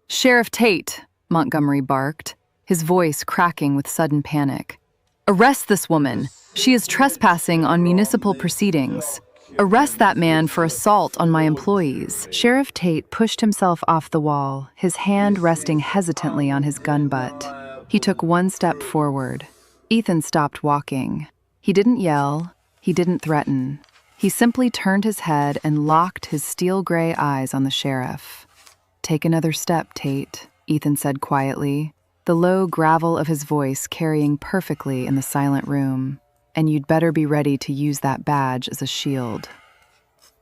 "Sheriff Tate," Montgomery barked, his voice cracking with sudden panic. "Arrest this woman. She is trespassing on municipal proceedings. Arrest that man for assault on my employees." Sheriff Tate pushed himself off the wall, his hand resting hesitantly on his gun butt. He took 1 step forward. Ethan stopped walking. He didn't yell. He didn't threaten. He simply turned his head and locked his steel-gray eyes on the sheriff. "Take another step, Tate," Ethan said quietly, the low gravel of his voice carrying perfectly in the silent room. "And you'd better be ready to use that badge as a shield."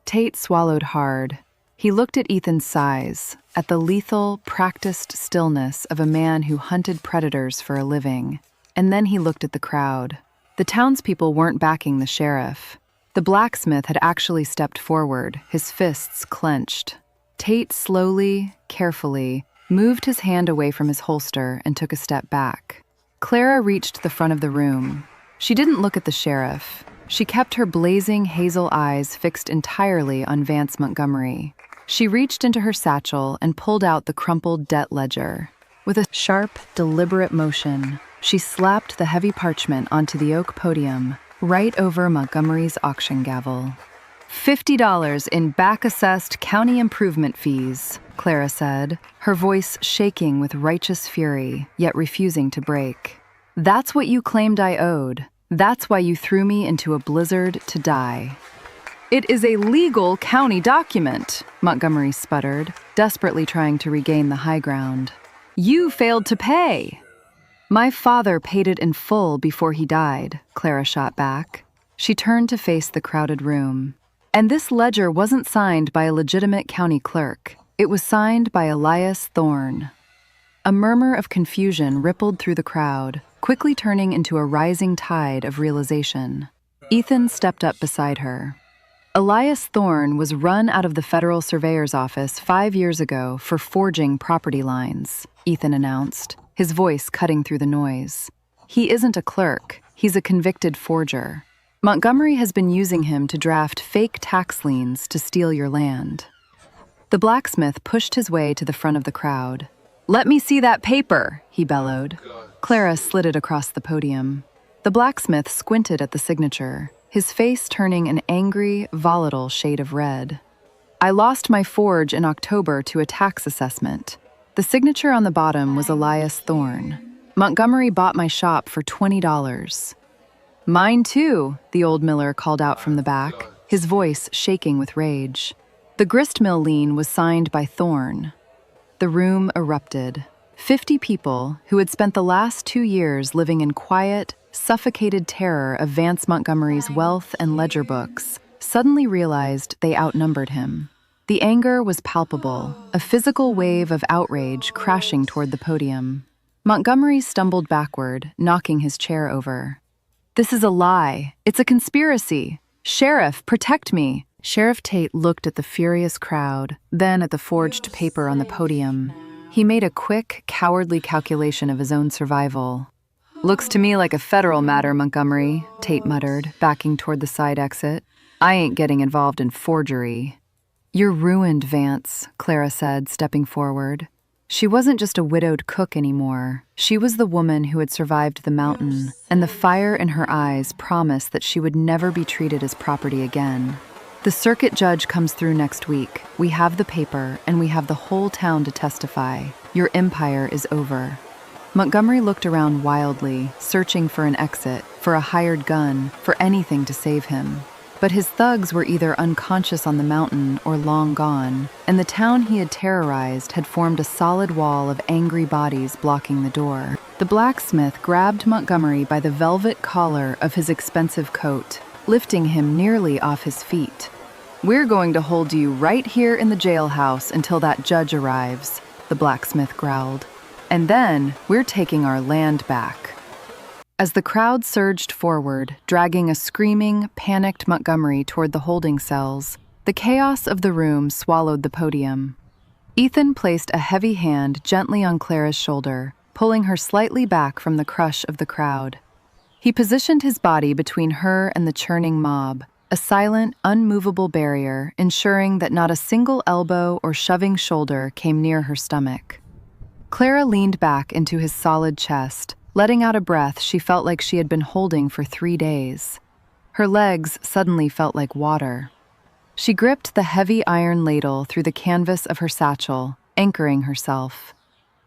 Tate swallowed hard. He looked at Ethan's size, at the lethal, practiced stillness of a man who hunted predators for a living. And then he looked at the crowd. The townspeople weren't backing the sheriff. The blacksmith had actually stepped forward, his fists clenched. Tate slowly, carefully, moved his hand away from his holster and took a step back. Clara reached the front of the room. She didn't look at the sheriff. She kept her blazing hazel eyes fixed entirely on Vance Montgomery. She reached into her satchel and pulled out the crumpled debt ledger. With a sharp, deliberate motion, she slapped the heavy parchment onto the oak podium, right over Montgomery's auction gavel. $50 in back-assessed county improvement fees, Clara said, her voice shaking with righteous fury, yet refusing to break. "That's what you claimed I owed. That's why you threw me into a blizzard to die." "It is a legal county document," Montgomery sputtered, desperately trying to regain the high ground. "You failed to pay." "My father paid it in full before he died," Clara shot back. She turned to face the crowded room. "And this ledger wasn't signed by a legitimate county clerk. It was signed by Elias Thorne." A murmur of confusion rippled through the crowd, quickly turning into a rising tide of realization. Ethan stepped up beside her. "Elias Thorne was run out of the federal surveyor's office 5 years ago for forging property lines," Ethan announced, his voice cutting through the noise. "He isn't a clerk. He's a convicted forger. Montgomery has been using him to draft fake tax liens to steal your land." The blacksmith pushed his way to the front of the crowd. "Let me see that paper," he bellowed. Clara slid it across the podium. The blacksmith squinted at the signature, his face turning an angry, volatile shade of red. "I lost my forge in October to a tax assessment. The signature on the bottom was Elias Thorne. Montgomery bought my shop for $20. "Mine too," the old miller called out from the back, his voice shaking with rage. The gristmill lien was signed by Thorne. The room erupted. 50 people, who had spent the last 2 years living in quiet, suffocated terror of Vance Montgomery's wealth and ledger books, suddenly realized they outnumbered him. The anger was palpable, a physical wave of outrage crashing toward the podium. Montgomery stumbled backward, knocking his chair over. "This is a lie. It's a conspiracy. Sheriff, protect me." Sheriff Tate looked at the furious crowd, then at the forged paper on the podium. He made a quick, cowardly calculation of his own survival. "Looks to me like a federal matter, Montgomery," Tate muttered, backing toward the side exit. "I ain't getting involved in forgery." "You're ruined, Vance," Clara said, stepping forward. She wasn't just a widowed cook anymore. She was the woman who had survived the mountain, and the fire in her eyes promised that she would never be treated as property again. "The circuit judge comes through next week. We have the paper, and we have the whole town to testify. Your empire is over." Montgomery looked around wildly, searching for an exit, for a hired gun, for anything to save him. But his thugs were either unconscious on the mountain or long gone, and the town he had terrorized had formed a solid wall of angry bodies blocking the door. The blacksmith grabbed Montgomery by the velvet collar of his expensive coat, lifting him nearly off his feet. "We're going to hold you right here in the jailhouse until that judge arrives," the blacksmith growled. "And then we're taking our land back." As the crowd surged forward, dragging a screaming, panicked Montgomery toward the holding cells, the chaos of the room swallowed the podium. Ethan placed a heavy hand gently on Clara's shoulder, pulling her slightly back from the crush of the crowd. He positioned his body between her and the churning mob, a silent, unmovable barrier, ensuring that not a single elbow or shoving shoulder came near her stomach. Clara leaned back into his solid chest, letting out a breath she felt like she had been holding for 3 days. Her legs suddenly felt like water. She gripped the heavy iron ladle through the canvas of her satchel, anchoring herself.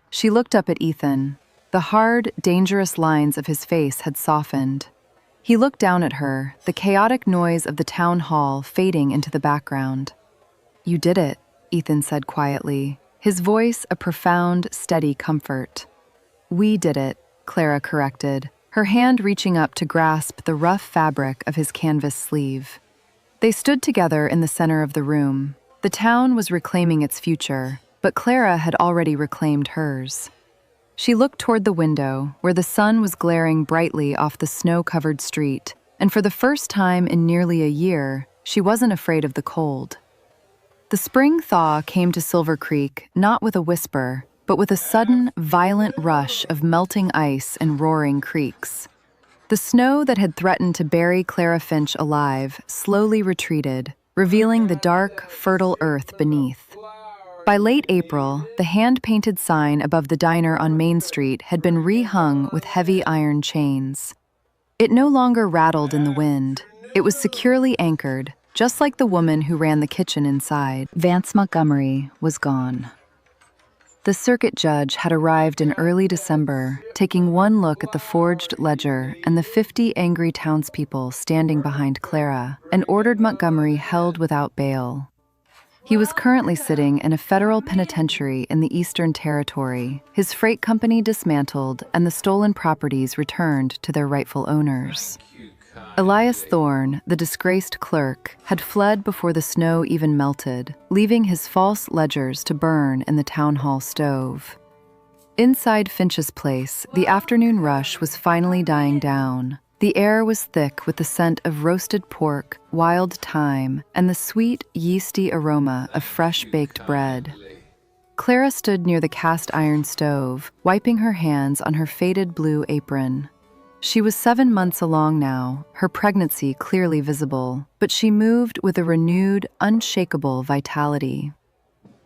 She looked up at Ethan. The hard, dangerous lines of his face had softened. He looked down at her, the chaotic noise of the town hall fading into the background. "You did it," Ethan said quietly, his voice a profound, steady comfort. "We did it," Clara corrected, her hand reaching up to grasp the rough fabric of his canvas sleeve. They stood together in the center of the room. The town was reclaiming its future, but Clara had already reclaimed hers. She looked toward the window, where the sun was glaring brightly off the snow-covered street, and for the first time in nearly a year, she wasn't afraid of the cold. The spring thaw came to Silver Creek not with a whisper, but with a sudden, violent rush of melting ice and roaring creeks. The snow that had threatened to bury Clara Finch alive slowly retreated, revealing the dark, fertile earth beneath. By late April, the hand-painted sign above the diner on Main Street had been rehung with heavy iron chains. It no longer rattled in the wind. It was securely anchored, just like the woman who ran the kitchen inside. Vance Montgomery was gone. The circuit judge had arrived in early December, taking one look at the forged ledger and the 50 angry townspeople standing behind Clara, and ordered Montgomery held without bail. He was currently sitting in a federal penitentiary in the Eastern Territory, his freight company dismantled and the stolen properties returned to their rightful owners. Elias Thorne, the disgraced clerk, had fled before the snow even melted, leaving his false ledgers to burn in the town hall stove. Inside Finch's place, the afternoon rush was finally dying down. The air was thick with the scent of roasted pork, wild thyme, and the sweet, yeasty aroma of fresh-baked bread. Clara stood near the cast-iron stove, wiping her hands on her faded blue apron. She was 7 months along now, her pregnancy clearly visible, but she moved with a renewed, unshakable vitality.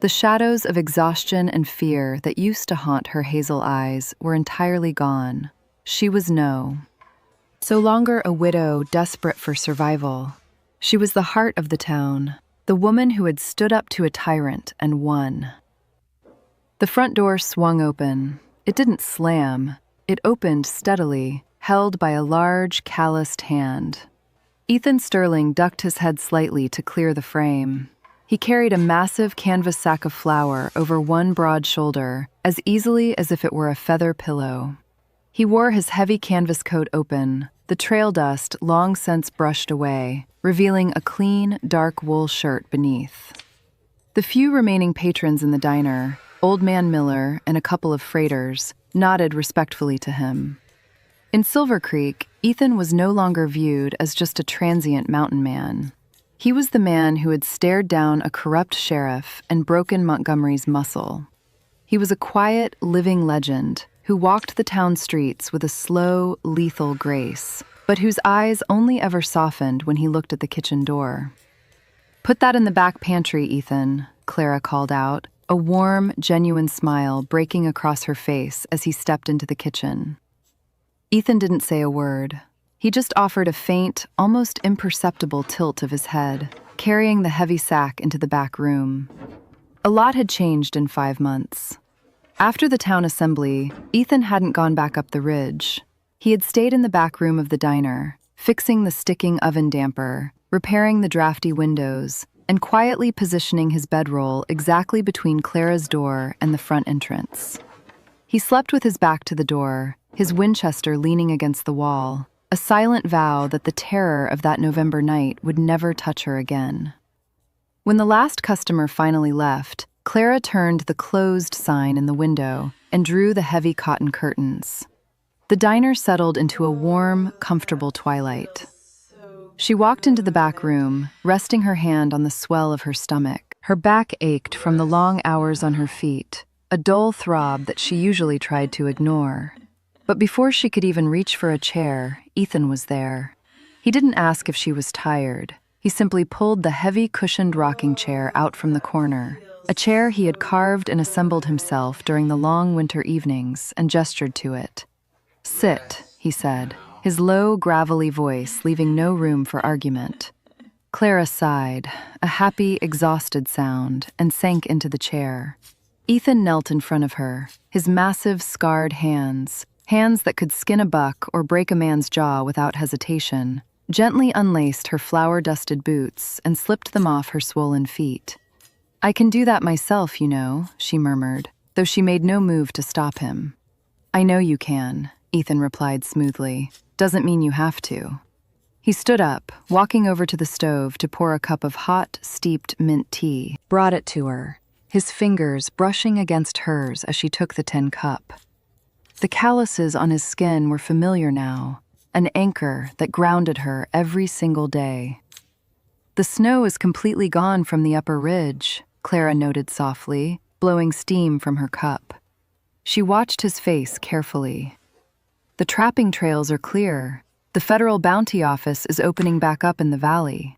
The shadows of exhaustion and fear that used to haunt her hazel eyes were entirely gone. She was no longer a widow desperate for survival. She was the heart of the town, the woman who had stood up to a tyrant and won. The front door swung open. It didn't slam. It opened steadily, held by a large, calloused hand. Ethan Sterling ducked his head slightly to clear the frame. He carried a massive canvas sack of flour over one broad shoulder, as easily as if it were a feather pillow. He wore his heavy canvas coat open, the trail dust long since brushed away, revealing a clean, dark wool shirt beneath. The few remaining patrons in the diner, Old Man Miller and a couple of freighters, nodded respectfully to him. In Silver Creek, Ethan was no longer viewed as just a transient mountain man. He was the man who had stared down a corrupt sheriff and broken Montgomery's muscle. He was a quiet, living legend who walked the town streets with a slow, lethal grace, but whose eyes only ever softened when he looked at the kitchen door. "Put that in the back pantry, Ethan," Clara called out, a warm, genuine smile breaking across her face as he stepped into the kitchen. Ethan didn't say a word. He just offered a faint, almost imperceptible tilt of his head, carrying the heavy sack into the back room. A lot had changed in 5 months. After the town assembly, Ethan hadn't gone back up the ridge. He had stayed in the back room of the diner, fixing the sticking oven damper, repairing the drafty windows, and quietly positioning his bedroll exactly between Clara's door and the front entrance. He slept with his back to the door, his Winchester leaning against the wall, a silent vow that the terror of that November night would never touch her again. When the last customer finally left, Clara turned the closed sign in the window and drew the heavy cotton curtains. The diner settled into a warm, comfortable twilight. She walked into the back room, resting her hand on the swell of her stomach. Her back ached from the long hours on her feet, a dull throb that she usually tried to ignore. But before she could even reach for a chair, Ethan was there. He didn't ask if she was tired. He simply pulled the heavy cushioned rocking chair out from the corner, a chair he had carved and assembled himself during the long winter evenings, and gestured to it. "Sit," he said, his low, gravelly voice leaving no room for argument. Clara sighed, a happy, exhausted sound, and sank into the chair. Ethan knelt in front of her, his massive, scarred hands that could skin a buck or break a man's jaw without hesitation, gently unlaced her flour-dusted boots and slipped them off her swollen feet. "I can do that myself, you know," she murmured, though she made no move to stop him. "I know you can," Ethan replied smoothly. "Doesn't mean you have to." He stood up, walking over to the stove to pour a cup of hot, steeped mint tea, brought it to her, his fingers brushing against hers as she took the tin cup. The calluses on his skin were familiar now, an anchor that grounded her every single day. "The snow is completely gone from the upper ridge," Clara noted softly, blowing steam from her cup. She watched his face carefully. "The trapping trails are clear. The federal bounty office is opening back up in the valley."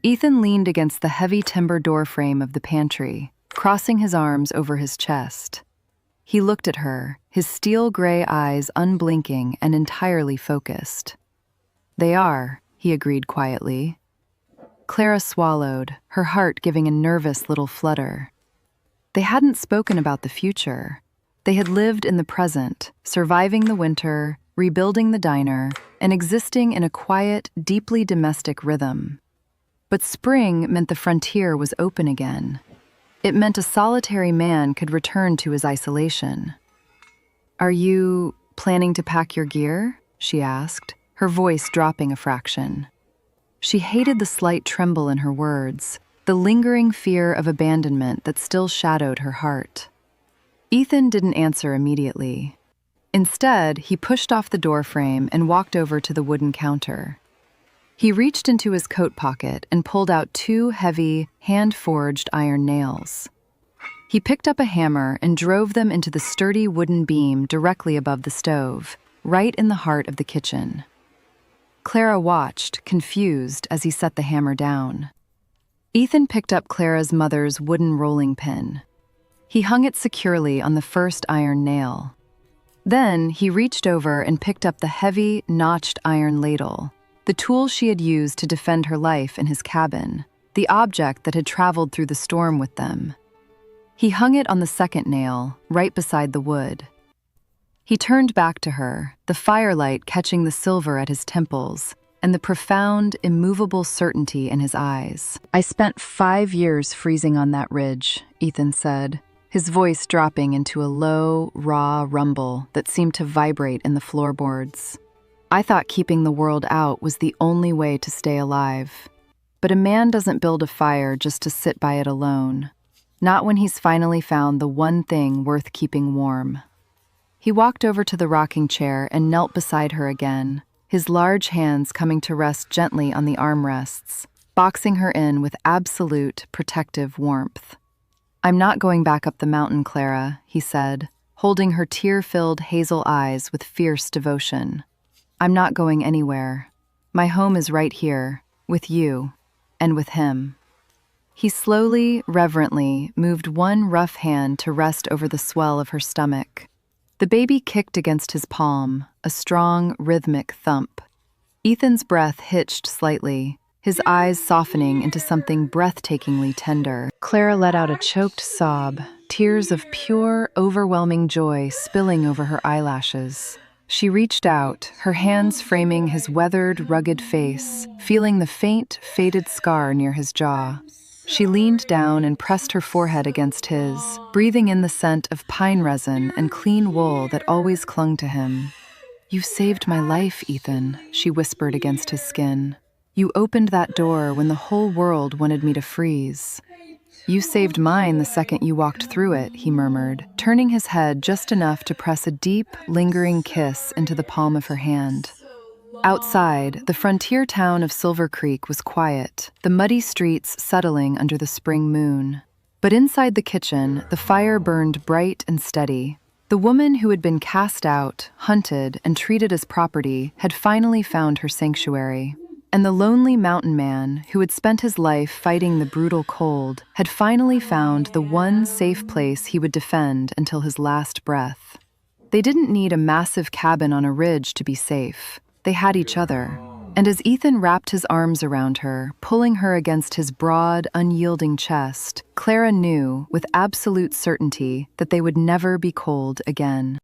Ethan leaned against the heavy timber doorframe of the pantry, crossing his arms over his chest. He looked at her, his steel-gray eyes unblinking and entirely focused. "They are," he agreed quietly. Clara swallowed, her heart giving a nervous little flutter. They hadn't spoken about the future. They had lived in the present, surviving the winter, rebuilding the diner, and existing in a quiet, deeply domestic rhythm. But spring meant the frontier was open again. It meant a solitary man could return to his isolation. "Are you planning to pack your gear?" she asked, her voice dropping a fraction. She hated the slight tremble in her words, the lingering fear of abandonment that still shadowed her heart. Ethan didn't answer immediately. Instead, he pushed off the doorframe and walked over to the wooden counter. He reached into his coat pocket and pulled out 2 heavy, hand-forged iron nails. He picked up a hammer and drove them into the sturdy wooden beam directly above the stove, right in the heart of the kitchen. Clara watched, confused, as he set the hammer down. Ethan picked up Clara's mother's wooden rolling pin. He hung it securely on the first iron nail. Then he reached over and picked up the heavy, notched iron ladle, the tool she had used to defend her life in his cabin, the object that had traveled through the storm with them. He hung it on the second nail, right beside the wood. He turned back to her, the firelight catching the silver at his temples, and the profound, immovable certainty in his eyes. "I spent 5 years freezing on that ridge," Ethan said, his voice dropping into a low, raw rumble that seemed to vibrate in the floorboards. "I thought keeping the world out was the only way to stay alive. But a man doesn't build a fire just to sit by it alone. Not when he's finally found the one thing worth keeping warm." He walked over to the rocking chair and knelt beside her again, his large hands coming to rest gently on the armrests, boxing her in with absolute, protective warmth. "I'm not going back up the mountain, Clara," he said, holding her tear-filled hazel eyes with fierce devotion. "I'm not going anywhere. My home is right here, with you, and with him." He slowly, reverently moved one rough hand to rest over the swell of her stomach. The baby kicked against his palm, a strong, rhythmic thump. Ethan's breath hitched slightly, his eyes softening into something breathtakingly tender. Clara let out a choked sob, tears of pure, overwhelming joy spilling over her eyelashes. She reached out, her hands framing his weathered, rugged face, feeling the faint, faded scar near his jaw. She leaned down and pressed her forehead against his, breathing in the scent of pine resin and clean wool that always clung to him. "You saved my life, Ethan," she whispered against his skin. "You opened that door when the whole world wanted me to freeze." "You saved mine the second you walked through it," he murmured, turning his head just enough to press a deep, lingering kiss into the palm of her hand. Outside, the frontier town of Silver Creek was quiet, the muddy streets settling under the spring moon. But inside the kitchen, the fire burned bright and steady. The woman who had been cast out, hunted, and treated as property had finally found her sanctuary. And the lonely mountain man, who had spent his life fighting the brutal cold, had finally found the one safe place he would defend until his last breath. They didn't need a massive cabin on a ridge to be safe. They had each other. And as Ethan wrapped his arms around her, pulling her against his broad, unyielding chest, Clara knew, with absolute certainty, that they would never be cold again.